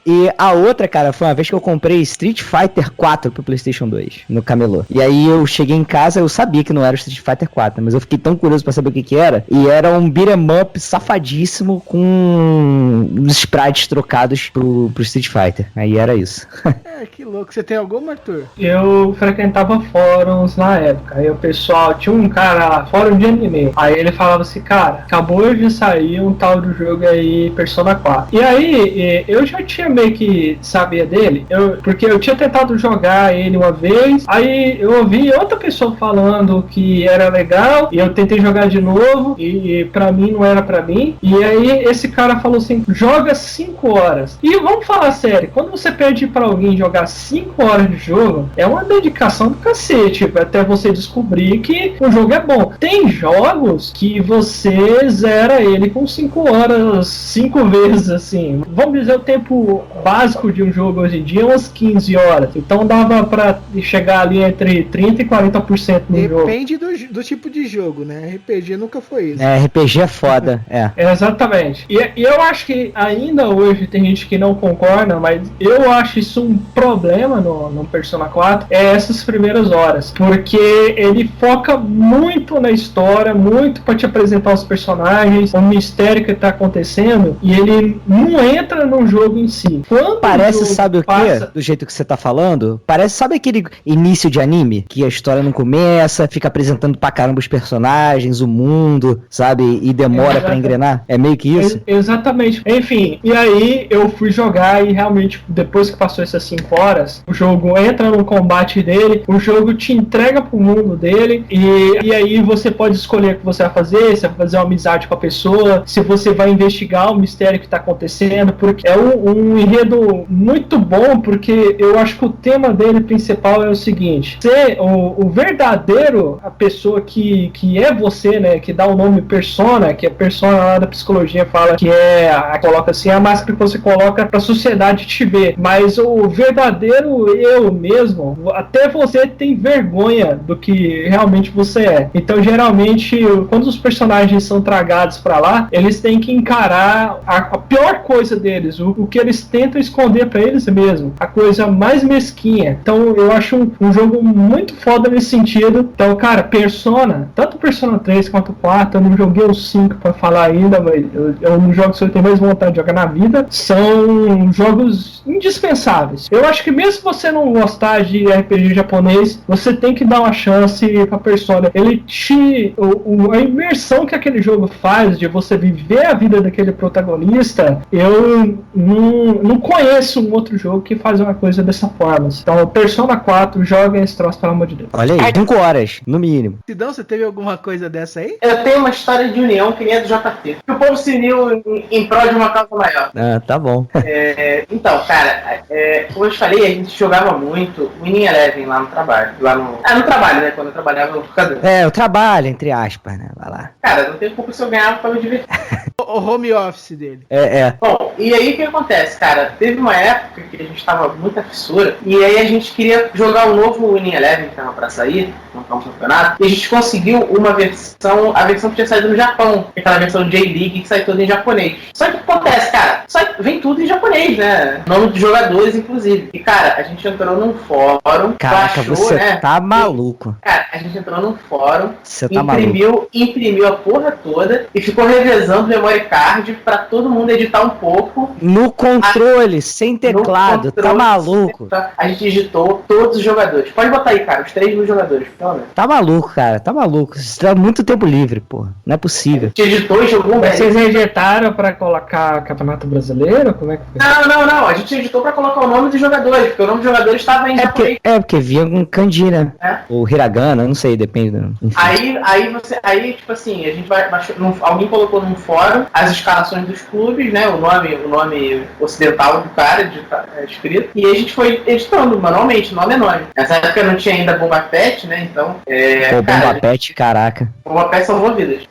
E a outra, cara, foi uma vez que eu comprei Street Fighter 4 pro PlayStation 2, no camelô. E aí eu cheguei em casa, eu sabia que não era o Street Fighter 4, mas eu fiquei tão curioso pra saber o que era. E era um beat'em up safadíssimo com os sprites trocados pro Street Fighter. Aí era isso. Que louco. Você tem alguma, Arthur? Eu frequentava fóruns na época. Aí o pessoal, tinha um cara lá, fórum de anime. Aí ele falava assim, cara, acabou de sair um tal do jogo aí, Persona 4. E aí, eu já tinha meio que sabia dele, porque eu tinha tentado jogar ele uma vez, aí eu ouvi outra pessoa falando que era legal, e eu tentei jogar de novo, e pra mim não era pra mim, e aí esse cara falou assim, joga 5 horas. E vamos falar sério, quando você pede pra alguém jogar 5 horas de jogo, é uma dedicação do cacete, até você descobrir que o jogo é bom. Tem jogos que você zera ele com 5 horas, 5 vezes, assim. Vamos dizer, o tempo básico de um jogo hoje em dia é umas 15 horas. Então dava pra chegar ali entre 30% e 40% no jogo. Depende do tipo de jogo, né? RPG nunca foi isso. RPG é foda, Exatamente. E eu acho que ainda hoje tem gente que não concorda, mas eu acho isso um problema no Persona 4, essas primeiras horas. Porque ele foca muito na história, muito pra te apresentar os personagens, o mistério que tá acontecendo, e ele não entra no jogo em si. assim, quando Parece, o jogo sabe o quê? passa- Do jeito que você tá falando? Parece, sabe aquele início de anime? Que a história não começa, fica apresentando pra caramba os personagens, o mundo, sabe? E demora pra engrenar. É meio que isso? Exatamente. Enfim, e aí eu fui jogar e realmente, depois que passou essas 5 horas, o jogo entra no combate dele, o jogo te entrega pro mundo dele, e aí você pode escolher o que você vai fazer, se vai fazer uma amizade com a pessoa, se você vai investigar o mistério que tá acontecendo, porque é um enredo muito bom, porque eu acho que o tema dele principal é o seguinte: ser o verdadeiro, a pessoa que é você, né, que dá o nome persona, que a persona lá da psicologia fala que coloca assim, a máscara que você coloca pra sociedade te ver, mas o verdadeiro eu mesmo, até você tem vergonha do que realmente você é. Então geralmente quando os personagens são tragados pra lá, eles têm que encarar a pior coisa deles, o que eles tentam esconder pra eles mesmos, a coisa mais mesquinha. Então eu acho um jogo muito foda nesse sentido. Então, cara, Persona, tanto Persona 3 quanto 4, eu não joguei o 5 pra falar ainda, mas eu não jogo se eu tenho mais vontade de jogar na vida, são jogos indispensáveis. Eu acho que mesmo se você não gostar de RPG japonês, você tem que dar uma chance pra Persona. Ele a imersão que aquele jogo faz de você viver a vida daquele protagonista, eu não conheço um outro jogo que faz uma coisa dessa forma. Então, Persona 4, joga esse troço, pelo amor de Deus. Olha aí, 5 horas, no mínimo. Sidão, você teve alguma coisa dessa aí? Eu tenho uma história de união que nem é do JP. Que o povo se uniu em prol de uma causa maior. Ah, tá bom. Então, cara, como eu te falei, a gente jogava muito Winning Eleven lá no trabalho. No trabalho, né? Quando eu trabalhava no computador. Eu trabalho, entre aspas, né? Vai lá. Cara, não tem culpa se eu ganhava pra me divertir. O home office dele. Bom, e aí o que acontece, cara? Teve uma época que a gente tava muita fissura, e aí a gente queria jogar o novo Winning Eleven, que tava pra sair, montar um campeonato, e a gente conseguiu uma versão, a versão que tinha saído no Japão, aquela versão J-League que sai toda em japonês. Só que o que acontece, cara? Vem tudo em japonês, né? Nome dos jogadores, inclusive. E, cara, a gente entrou num fórum, Caraca, baixou, você né? tá maluco. Cara, a gente entrou num fórum, Você tá maluco. imprimiu a porra toda e ficou revezando memory card pra todo mundo editar um pouco. No controle, sem teclado, tá maluco. A gente digitou todos os jogadores. Pode botar aí, cara, os 3 mil jogadores. Tá maluco, cara, tá maluco. Você tá muito tempo livre, porra. Não é possível. A gente editou e jogou um Vocês rejeitaram pra colocar Campeonato Brasileiro? Como é que foi? Não. A gente editou pra colocar o nome dos jogadores, porque o nome dos jogadores estava em japonês. Porque vinha com kanji, né? Ou hiragana, não sei, depende. Aí, tipo assim, a gente alguém colocou num fórum as escalações dos clubes, né? O nome ocidental do cara escrito. E a gente foi editando manualmente, nome é nome. Nessa época não tinha ainda Bomba Pet, né? Então. Bomba Pet, caraca. Bomba Pet salvou vidas.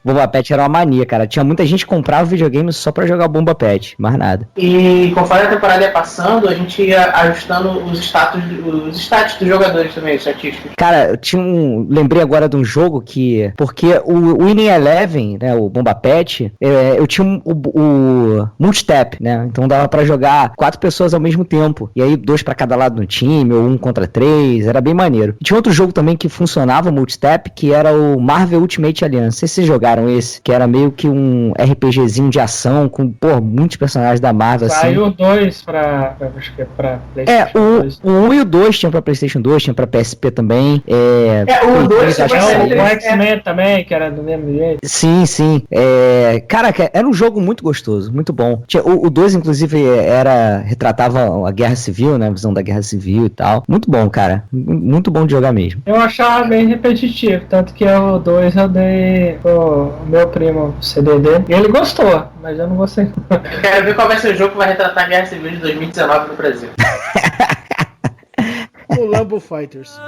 Bomba Pet era uma mania, cara. Tinha muita gente que comprava videogame só pra jogar Bomba Pet, mais nada. E conforme a temporada ia passando, a gente ia ajustando os status dos jogadores também, os estatísticos. Cara, lembrei agora de um jogo que... Porque o Winning Eleven, né, o Bomba Pet, eu tinha o multitap, né? Então dava pra jogar 4 pessoas ao mesmo tempo. E aí 2 pra cada lado no time, ou 1 contra 3, era bem maneiro. E tinha outro jogo também que funcionava, multitap, que era o Marvel Ultimate Alliance. Não sei se vocês jogaram esse, que era meio que um RPGzinho de ação com, muitos personagens da Marvel, assim. Saiu 2 pra PlayStation 2. O 1 e o 2 tinham pra PlayStation 2, tinha pra PSP também. O 2 o X-Men também, que era do mesmo jeito. Sim. Caraca, era um jogo muito gostoso, muito bom. O 2, inclusive, retratava a Guerra Civil, né? A visão da Guerra Civil e tal. Muito bom, cara. Muito bom de jogar mesmo. Eu achava bem repetitivo, tanto que o 2 eu dei pro meu primo CDD. E ele gostou, mas eu não gostei. Eu quero ver qual vai ser o jogo que vai retratar a Guerra Civil de 2019 no Brasil. O Lambo Fighters.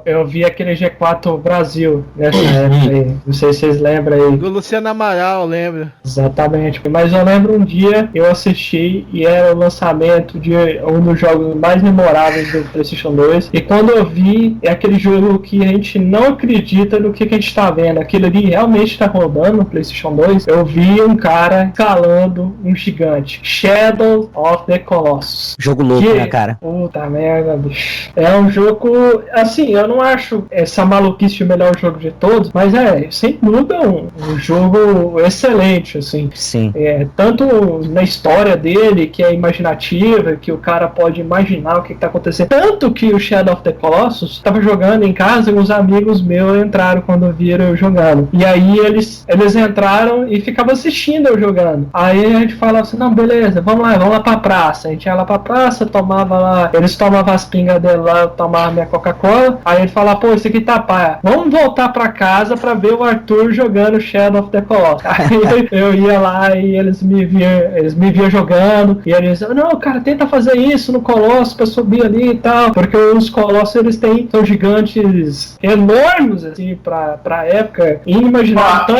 Eu vi aquele G4 Brasil nessa época aí. Não sei se vocês lembram aí. Do Luciano Amaral, lembra? Exatamente. Mas eu lembro um dia eu assisti e era o lançamento de um dos jogos mais memoráveis do PlayStation 2. E quando eu vi, é aquele jogo que a gente não acredita no que a gente tá vendo. Aquilo ali realmente tá rodando no PlayStation 2. Eu vi um cara escalando um gigante. Shadow of the Colossus. Jogo louco, né, cara? Puta merda, bicho. É um jogo, assim, assim, eu não acho essa maluquice o melhor jogo de todos, mas sem dúvida um jogo excelente, assim. Sim. Tanto na história dele, que é imaginativa, que o cara pode imaginar o que tá acontecendo. Tanto que o Shadow of the Colossus tava jogando em casa e uns amigos meus entraram quando viram eu jogando. E aí eles entraram e ficavam assistindo eu jogando. Aí a gente falava assim, não, beleza, vamos lá pra praça. A gente ia lá pra praça, tomava lá, eles tomavam as pingas dele lá, eu tomava minha Coca-Cola. Aí a gente falava, pô, isso aqui tá paia. Vamos voltar pra casa pra ver o Arthur jogando Shadow of the Colossus. Aí eu ia lá e eles me viam jogando. E eles diziam, não, cara, tenta fazer isso no Colossus pra subir ali e tal. Porque os Colossus, eles são gigantes enormes, assim, pra época. Inimaginável.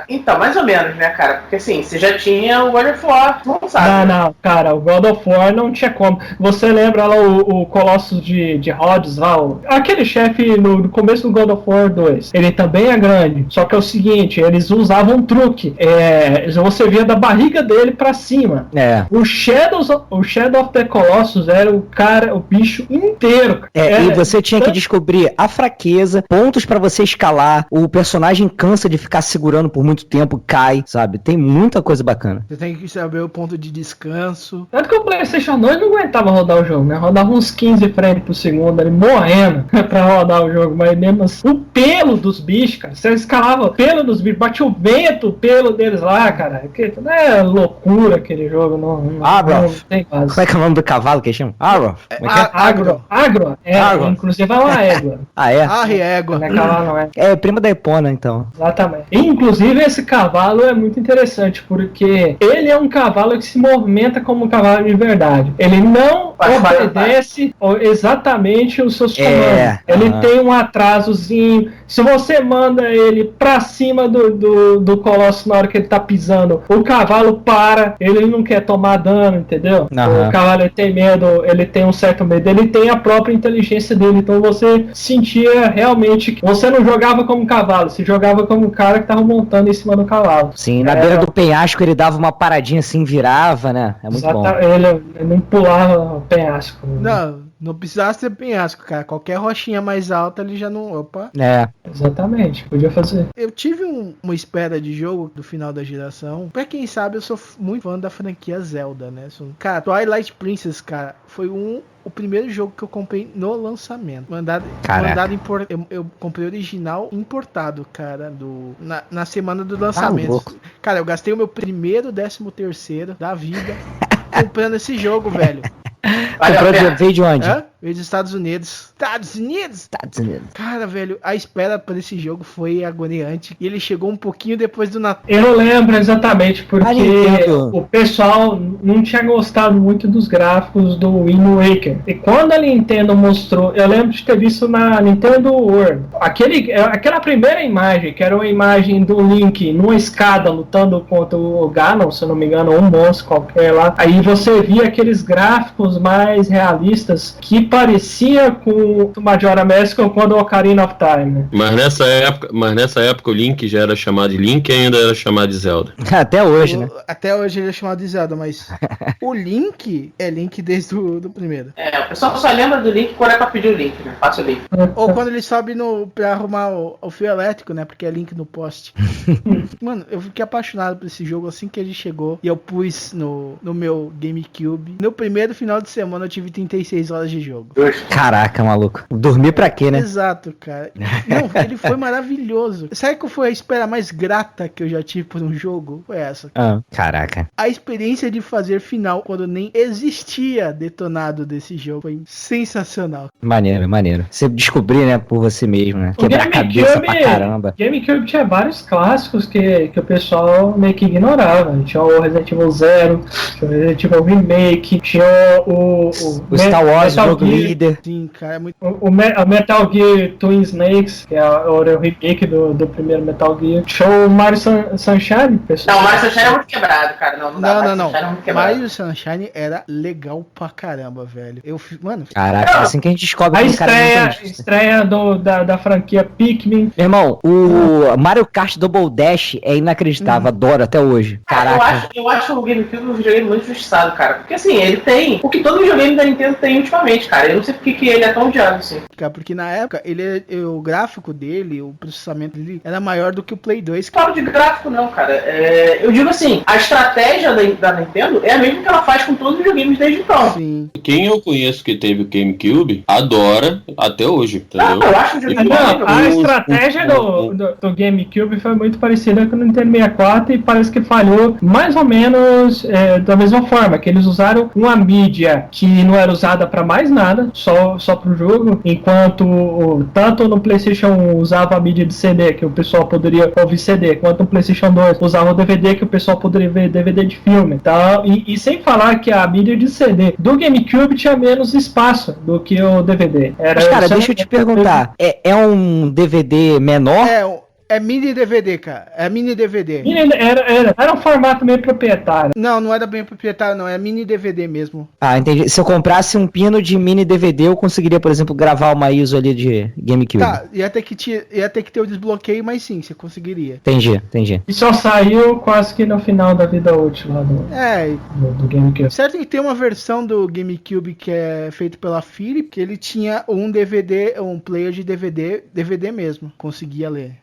Então, mais ou menos, né, cara? Porque assim, você já tinha o God of War, não sabe? Não, cara, o God of War não tinha como. Você lembra lá o Colossus de Rhodes lá? Aquele chefe no começo do God of War 2. Ele também é grande. Só que é o seguinte, eles usavam um truque. Você via da barriga dele pra cima. O Shadow of the Colossus era o bicho inteiro. E você tinha que descobrir a fraqueza, pontos pra você escalar. O personagem cansa de ficar segurando por muito tempo, cai, sabe? Tem muita coisa bacana. Você tem que saber o ponto de descanso. Tanto que o PlayStation 2 não aguentava rodar o jogo, né? Rodava uns 15 frames por segundo, ali morrendo pra rodar o jogo. Mas mesmo assim, o pelo dos bichos, cara, você escalava o pelo dos bichos, batia o vento, o pelo deles lá, cara. Não é loucura aquele jogo, não tem quase. Como é que é o nome do cavalo que chama? Agro. Agro. Inclusive é uma égua. Égua. Não é cavalo, não é. É prima da Epona, então. Exatamente. Inclusive esse cavalo é muito interessante, porque ele é um cavalo que se movimenta como um cavalo de verdade. Ele não obedece exatamente os seus comandos. Ele tem um atrasozinho. Se você manda ele pra cima do Colosso na hora que ele tá pisando, o cavalo para, ele não quer tomar dano, entendeu? O cavalo ele tem medo, ele tem um certo medo, ele tem a própria inteligência dele, então você sentia realmente que você não jogava como um cavalo, você jogava como um cara que tava montando em cima do cavalo. Sim, na beira do penhasco ele dava uma paradinha assim, virava, né? É muito bom. Ele não pulava o penhasco. Não precisava ser penhasco, cara. Qualquer rochinha mais alta ele já não... Opa. Exatamente, podia fazer. Eu tive uma espera de jogo do final da geração. Pra quem sabe, eu sou muito fã da franquia Zelda, né? Cara, Twilight Princess, cara, foi o primeiro jogo que eu comprei no lançamento. Eu comprei original importado, cara, na semana do lançamento. Cara, eu gastei o meu primeiro 13º da vida comprando esse jogo, velho. Veio de onde? Veio dos Estados Unidos. Estados Unidos! Cara, velho, a espera por esse jogo foi agoniante. E ele chegou um pouquinho depois do Natal. Eu lembro exatamente, porque o pessoal não tinha gostado muito dos gráficos do Wind Waker. E quando a Nintendo mostrou, eu lembro de ter visto na Nintendo World, aquela primeira imagem, que era uma imagem do Link numa escada lutando contra o Ganon, se eu não me engano, ou um monstro qualquer lá. Aí você via aqueles gráficos mais realistas que parecia com o Majora Mask quando o Ocarina of Time. Mas nessa época o Link já era chamado de Link e ainda era chamado de Zelda. Até hoje, né? Até hoje ele é chamado de Zelda, mas o Link é Link desde o primeiro. O pessoal só lembra do Link quando é pra pedir o Link, né? Passa o Link. Ou quando ele sobe pra arrumar o fio elétrico, né? Porque é Link no poste. Mano, eu fiquei apaixonado por esse jogo assim que ele chegou. E eu pus no meu GameCube. No primeiro final de semana eu tive 36 horas de jogo. Caraca, maluco. Dormir pra quê, né? Exato, cara. Não, ele foi maravilhoso. Sabe qual foi a espera mais grata que eu já tive por um jogo? Foi essa. Caraca. A experiência de fazer final quando nem existia detonado desse jogo foi sensacional. Maneiro. Você descobrir, né, por você mesmo, né? Quebrar a cabeça pra caramba. GameCube tinha vários clássicos que o pessoal meio que ignorava. Tinha o Resident Evil 0, tinha o Resident Evil Remake, tinha o Star Wars, o jogo líder. Sim, cara, é muito... O Metal Gear Twin Snakes, que é o remake do primeiro Metal Gear. Tinha o Mario Sunshine, pessoal. Não, o Mario Sunshine é muito quebrado, cara. Não. Mario Sunshine era legal pra caramba, velho. Mano... Caraca, assim que a gente descobre que o cara a estreia da franquia Pikmin. Meu irmão, o Mario Kart Double Dash é inacreditável, adoro até hoje. Caraca. Eu acho o GameCube um videogame muito injustiçado, cara. Porque assim, ele tem o que todo videogame da Nintendo tem ultimamente, cara. Eu não sei porque que ele é tão odiado assim. Porque na época, o gráfico dele, o processamento dele, era maior do que o Play 2. Não falo de gráfico não, cara. Eu digo assim, a estratégia da Nintendo é a mesma que ela faz com todos os videogames desde então. Sim. Quem eu conheço que teve o GameCube, adora até hoje, entendeu? Não, eu acho que a estratégia do GameCube foi muito parecida com o Nintendo 64 e parece que falhou mais ou menos da mesma forma, que eles usaram uma mídia que não era usada para mais nada, só pro jogo, enquanto tanto no PlayStation 1 usava a mídia de CD, que o pessoal poderia ouvir CD, quanto no PlayStation 2 usava o DVD, que o pessoal poderia ver DVD de filme. Então, e sem falar que a mídia de CD do GameCube tinha menos espaço do que o DVD. Mas, cara, deixa eu te perguntar, é um DVD menor? É mini DVD, cara. É mini DVD. Era um formato meio proprietário. Não era bem proprietário, não. É mini DVD mesmo. Ah, entendi. Se eu comprasse um pino de mini DVD, eu conseguiria, por exemplo, gravar uma ISO ali de GameCube. Tá, ia ter que ter o desbloqueio, mas sim, você conseguiria. Entendi. E só saiu quase que no final da vida útil lá do GameCube. Certo que tem uma versão do GameCube que é feito pela Philips, que ele tinha um DVD, um player de DVD mesmo. Conseguia ler.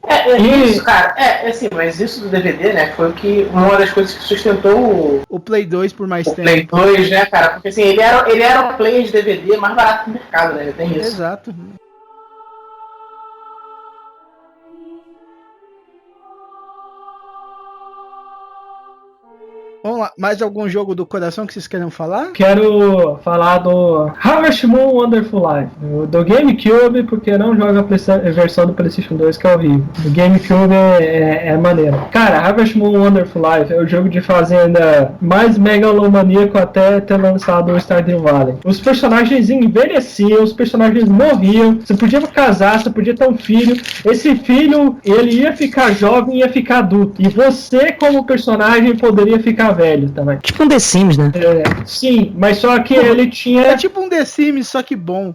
Isso, cara, assim, mas isso do DVD, né, foi uma das coisas que sustentou o Play 2 por mais tempo. O Play 2, né, cara, porque assim, ele era o player de DVD mais barato do mercado, né, tem isso. Exato. Vamos lá, mais algum jogo do coração que vocês querem falar? Quero falar do Harvest Moon Wonderful Life, do GameCube, porque não joga a versão do PlayStation 2, que é horrível. O GameCube é maneiro. Cara, Harvest Moon Wonderful Life é o jogo de fazenda mais megalomaníaco até ter lançado o Stardew Valley. Os personagens envelheciam, os personagens morriam, você podia casar, você podia ter um filho. Esse filho, ele ia ficar jovem e ia ficar adulto. E você, como personagem, poderia ficar velho também. Tipo um The Sims, né? Sim, mas só que ele tinha... É tipo um The Sims, só que bom.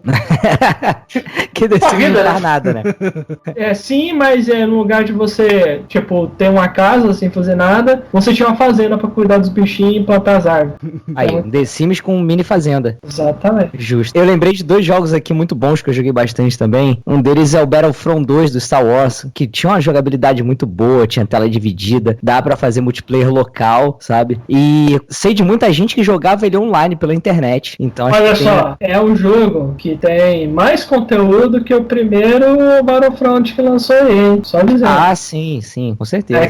Que The Sims não faz nada, né? Sim, mas no lugar de você, tipo, ter uma casa sem fazer nada, você tinha uma fazenda pra cuidar dos bichinhos e plantar as árvores. Aí, então... The Sims com mini fazenda. Exatamente. Justo. Eu lembrei de 2 jogos aqui muito bons que eu joguei bastante também. Um deles é o Battlefront 2 do Star Wars, que tinha uma jogabilidade muito boa, tinha tela dividida, dá pra fazer multiplayer local, sabe? E sei de muita gente que jogava ele online pela internet. Então, olha só, é um jogo que tem mais conteúdo que o primeiro Battlefront que lançou aí, só dizendo. Ah, sim, com certeza.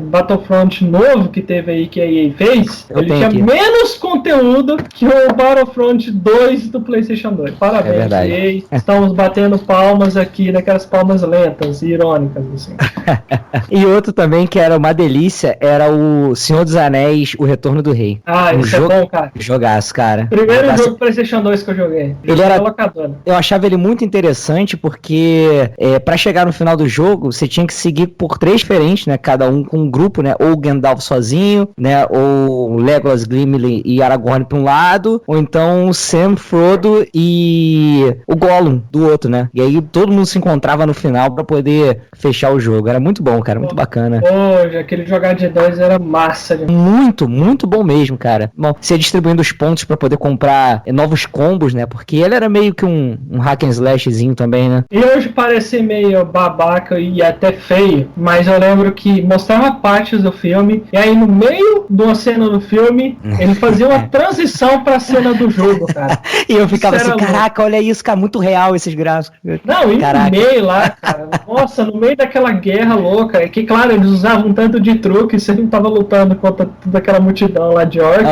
Battlefront novo que teve aí, que a EA fez, ele tinha aqui menos conteúdo que o Battlefront 2 do PlayStation 2. Parabéns, EA. Estamos batendo palmas aqui, daquelas palmas lentas e irônicas, assim. E outro também que era uma delícia, era o Senhor dos Anéis, O Retorno do Rei. Isso é bom, cara. Jogaço, cara. Primeiro jogo do PlayStation 2 que eu joguei. Eu achava ele muito interessante porque pra chegar no final do jogo, você tinha que seguir por 3 diferentes, né? Cada um com um grupo, né? Ou o Gandalf sozinho, né? Ou Legolas, Gimli e Aragorn pra um lado, ou então o Sam, Frodo e o Gollum do outro, né? E aí todo mundo se encontrava no final pra poder fechar o jogo. Era muito bom, cara. Muito bacana. Hoje, aquele jogar de 2 era massa. Muito bom mesmo, cara. Bom, você distribuindo os pontos pra poder comprar novos combos, né? Porque ele era meio que um hack and slashzinho também, né? E hoje parece meio babaca e até feio, mas eu lembro que mostrava partes do filme e aí no meio de uma cena do filme, ele fazia uma transição pra cena do jogo, cara. E eu ficava assim, caraca, olha isso, cara, muito real esses gráficos. Não, e no meio lá, cara, nossa, no meio daquela guerra louca, é que claro, eles usavam um tanto de truque, você não tava lutando contra toda aquela multidão lá de orcs,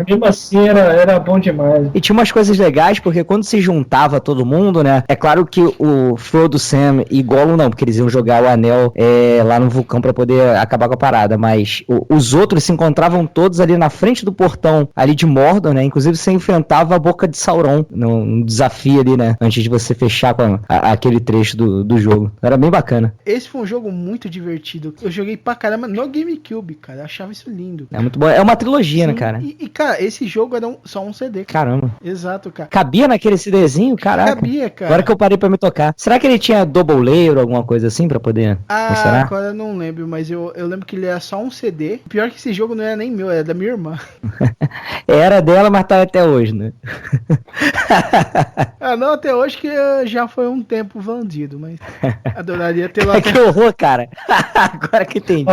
mesmo assim era bom demais. E tinha umas coisas legais, porque quando se juntava todo mundo, né, é claro que o Frodo, Sam e Gollum não, porque eles iam jogar o anel lá no vulcão pra poder acabar com a parada, mas os outros se encontravam todos ali na frente do portão ali de Mordor, né, inclusive você enfrentava a Boca de Sauron num desafio ali, né, antes de você fechar com aquele trecho do jogo. Era bem bacana. Esse foi um jogo muito divertido, eu joguei pra caramba no GameCube, cara, eu achava isso lindo. É muito bom, é uma trilogia, né, cara? E cara, esse jogo era só um CD. Caramba. Exato, cara. Cabia naquele CDzinho? Caraca. Cabia, cara. Agora que eu parei pra me tocar. Será que ele tinha double layer ou alguma coisa assim pra poder funcionar? Agora eu não lembro, mas eu lembro que ele era só um CD. Pior que esse jogo não era nem meu, era da minha irmã. Era dela, mas tá até hoje, né? Não, até hoje que já foi um tempo vendido, mas adoraria ter lá. Que horror, cara. Agora que entendi.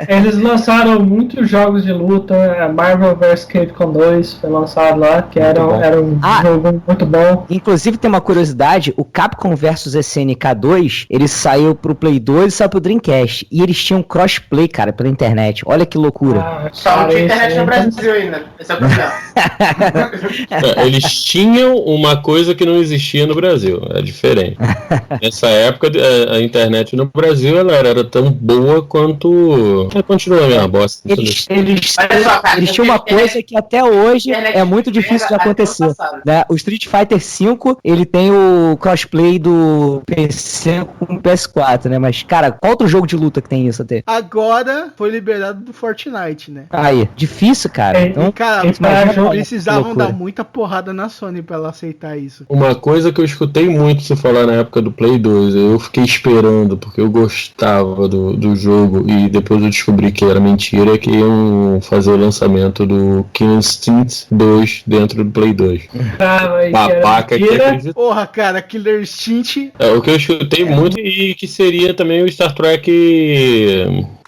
Eles lançaram muitos jogos de luta, Marvel vs Capcom 2 foi lançado lá, que era um jogo muito bom. Inclusive tem uma curiosidade, o Capcom vs SNK 2, ele saiu pro Play 2 e saiu pro Dreamcast, e eles tinham crossplay, cara, pela internet. Olha que loucura. Só não tinha internet no Brasil ainda, esse é o problema. Eles tinham uma coisa que não existia no Brasil, é diferente. Nessa época, a internet no Brasil ela era tão boa quanto... Continua a mesma bosta. Eles tinham uma coisa que até hoje é muito difícil de acontecer, né? O Street Fighter V, ele tem o crossplay do PC com o PS4, né? Mas, cara, qual outro jogo de luta que tem isso até? Agora foi liberado do Fortnite, né? Aí, difícil, cara. Então, cara, precisavam dar muita porrada na Sony pra ela aceitar isso. Uma coisa que eu escutei muito você falar na época do Play 2, eu fiquei esperando, porque eu gostava do jogo, e depois eu descobri que era mentira, que iam fazer o lançamento do Killer Instinct 2 dentro do Play 2. Babaca que acredita. Porra, cara, Killer Instinct... O que eu escutei muito, e que seria também o Star Trek...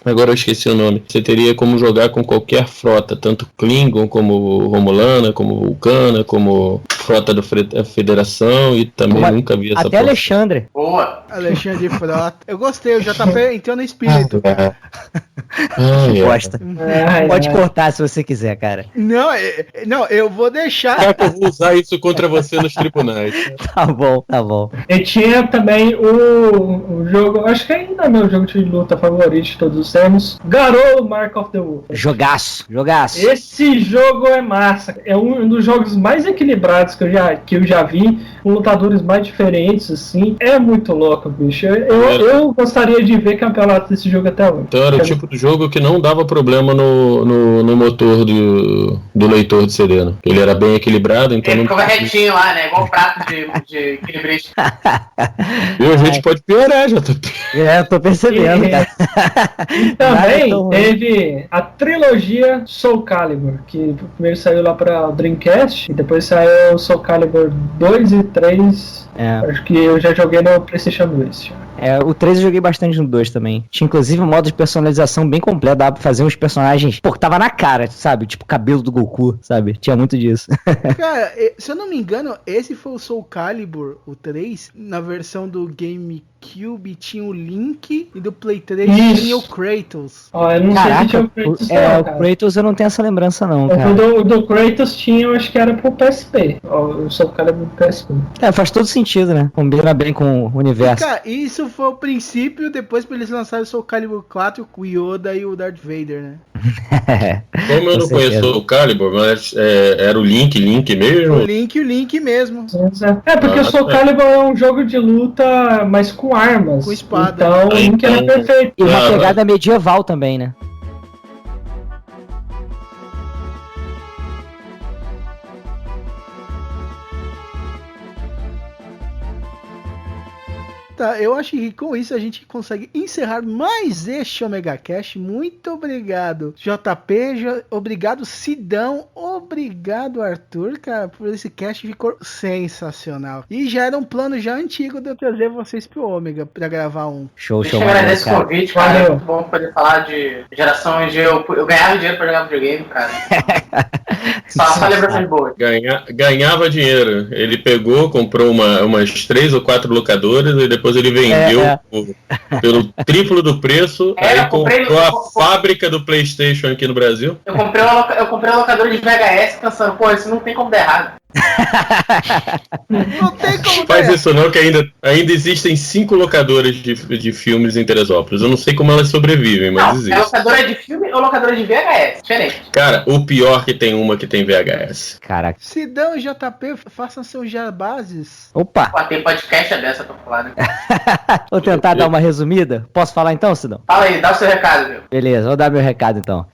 Agora eu esqueci o nome. Você teria como jogar com qualquer frota, tanto Klingon como Romulana, como Vulcana, como frota da Federação, e também nunca vi essa até Alexandre. Boa! Alexandre Frota. Eu gostei, o JP entrou no espírito. Gosta. Pode cortar se você quiser, cara. Não, eu vou deixar. Eu vou usar isso contra você nos tribunais. Tá bom. E tinha também o jogo, acho que ainda é meu jogo de luta favorito de todos os tempos, Garou Mark of the Wolf. Jogaço. Esse jogo é massa. É um dos jogos mais equilibrados que eu já vi, com lutadores mais diferentes, assim. É muito louco, bicho. Eu gostaria de ver campeonato desse jogo até hoje. Então era o tipo de jogo que não dava problema no motor do leitor de CD, né? Ele era bem equilibrado, então ele ficava retinho lá, né? Igual prato de equilibrista. E a gente pode piorar, JP. Eu tô percebendo, cara. E também teve a trilogia Soul Calibur, que primeiro saiu lá pra Dreamcast, e depois saiu Soul Calibur 2 e 3. Acho que eu já joguei no PlayStation 2. O 3 eu joguei bastante no 2 também. Tinha inclusive um modo de personalização bem completo, dava pra fazer uns personagens, que tava na cara, sabe? Tipo cabelo do Goku, sabe? Tinha muito disso. Cara, se eu não me engano, esse foi o Soul Calibur, o 3, na versão do GameCube tinha o Link e do Play 3 tinha o Kratos. Eu não sei se tinha o Kratos o Kratos eu não tenho essa lembrança não, cara. O do Kratos tinha, eu acho que era pro PSP. O Soul Calibur do PSP. Faz todo sentido, né? Combina bem com o universo. Cara, isso foi o princípio, depois pra eles lançarem o Soul Calibur 4, o Yoda e o Darth Vader, né? Como eu não conheço o Calibur, mas era o Link mesmo? O Link mesmo. Porque o Soul Calibur é um jogo de luta, mas com armas. Com espada. Então o Link era perfeito. E uma pegada medieval também, né? Tá, eu acho que com isso a gente consegue encerrar mais este Omega Cast. Muito obrigado, JP, obrigado, Sidão, obrigado, Arthur, cara, por esse cast, ficou sensacional. E já era um plano já antigo de eu trazer vocês pro Omega pra gravar um. Show. Eu agradeço o convite, cara. É muito bom poder falar de geração onde eu ganhava dinheiro pra jogar videogame, cara. Só lembranças boas. Ganhava dinheiro. Ele pegou, comprou umas 3 ou 4 locadoras e depois ele vendeu pelo triplo do preço. Aí comprou a fábrica do PlayStation aqui no Brasil. Eu comprei uma locadora de VHS pensando, pô, isso não tem como dar errado. Não tem como Faz isso não, que ainda existem 5 locadoras de filmes em Teresópolis. Eu não sei como elas sobrevivem, mas existem. É locadora de filme ou locadora de VHS? Diferente. Cara, o pior que tem uma que tem VHS. Caraca. Sidão e JP, façam seus jabazes. Opa! Pô, tem podcast dessa pra falar, né? Vou tentar dar uma resumida. Posso falar então, Sidão? Fala aí, dá o seu recado, meu. Beleza, vou dar meu recado então.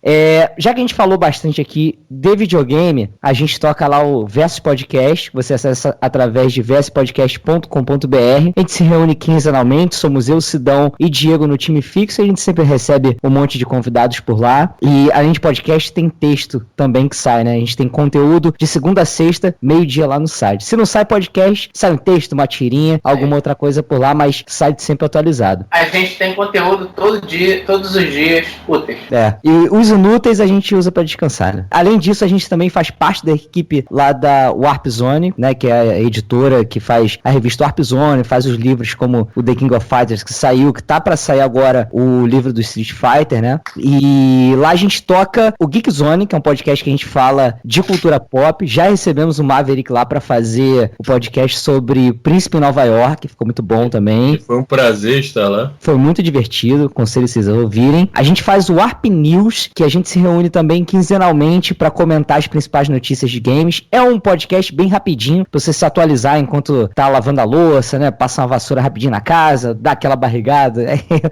Já que a gente falou bastante aqui de videogame, a gente toca lá o Versus Podcast, você acessa através de vspodcast.com.br. A gente se reúne quinzenalmente, somos eu, Sidão e Diego no time fixo, a gente sempre recebe um monte de convidados por lá. E além de podcast, tem texto também que sai, né? A gente tem conteúdo de segunda a sexta, meio-dia lá no site. Se não sai podcast, sai um texto, uma tirinha, alguma outra coisa por lá, mas site sempre atualizado. A gente tem conteúdo todo dia, todos os dias, úteis. E os inúteis a gente usa pra descansar, né? Além disso, a gente também faz parte da equipe lá da Warp Zone, né? Que é a editora que faz a revista Warp Zone, faz os livros como o The King of Fighters, que saiu, que tá pra sair agora o livro do Street Fighter, né? E lá a gente toca o Geek Zone, que é um podcast que a gente fala de cultura pop. Já recebemos o Maverick lá pra fazer o podcast sobre o Príncipe em Nova York, ficou muito bom também. Foi um prazer estar lá. Foi muito divertido, aconselho vocês a ouvirem. A gente faz o Warp News, que a gente se reúne também quinzenalmente pra comentar as principais notícias de games. É um podcast bem rapidinho, pra você se atualizar enquanto tá lavando a louça, né? Passa uma vassoura rapidinho na casa, dá aquela barrigada,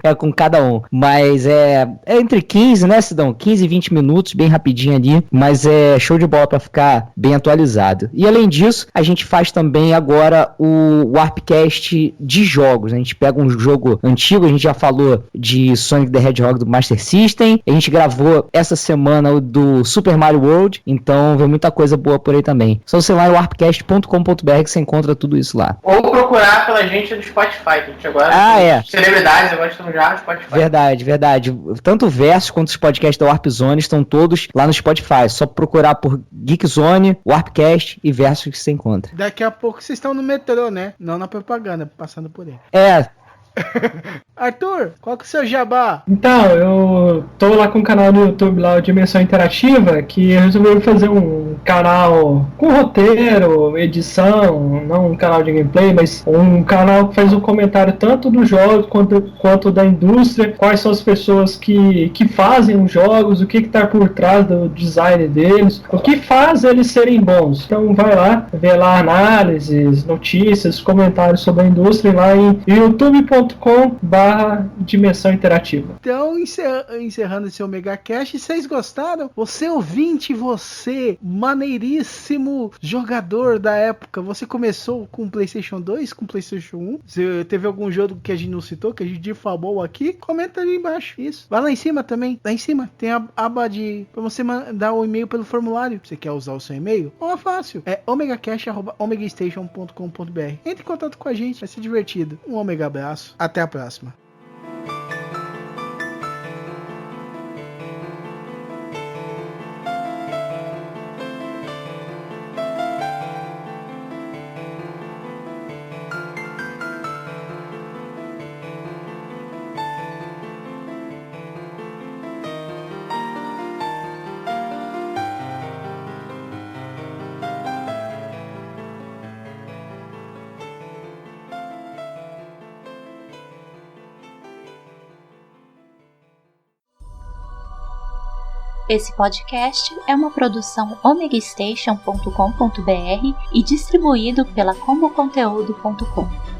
é com cada um. Mas é entre 15, né, Sidão? 15 e 20 minutos, bem rapidinho ali, mas é show de bola pra ficar bem atualizado. E além disso, a gente faz também agora o Warpcast de jogos, né? A gente pega um jogo antigo, a gente já falou de Sonic the Hedgehog do Master System, a gente gravou essa semana o do Super Mario World, então vem muita coisa boa por aí também. Só você lá em warpcast.com.br que você encontra tudo isso lá. Ou procurar pela gente no Spotify, que a gente agora celebridades, agora estamos já no Spotify. Verdade. Tanto o Versus quanto os podcasts da Warp Zone estão todos lá no Spotify. Só procurar por Geek Zone, Warpcast e Versus que você encontra. Daqui a pouco vocês estão no metrô, né? Não na propaganda, passando por aí. Arthur, qual que é o seu jabá? Então, eu tô lá com um canal no YouTube lá, o Dimensão Interativa, que resolveu fazer um canal com roteiro, edição, não um canal de gameplay, mas um canal que faz um comentário tanto dos jogos quanto da indústria, quais são as pessoas que fazem os jogos, o que tá por trás do design deles, o que faz eles serem bons. Então vai lá, vê lá análises, notícias, comentários sobre a indústria lá em youtube.com/Dimensão Interativa. Então, encerrando esse Omega Cast, vocês gostaram? Você ouvinte, você maneiríssimo jogador da época, você começou com PlayStation 2, com PlayStation 1? Você teve algum jogo que a gente não citou, que a gente difamou aqui? Comenta ali embaixo, isso. Vai lá em cima também, lá em cima tem a aba pra você mandar o e-mail pelo formulário. Você quer usar o seu e-mail? É fácil, é omegacast@omegastation.com.br. Entre em contato com a gente, vai ser divertido. Um Omega abraço, até a próxima. Esse podcast é uma produção omegastation.com.br e distribuído pela comboconteúdo.com.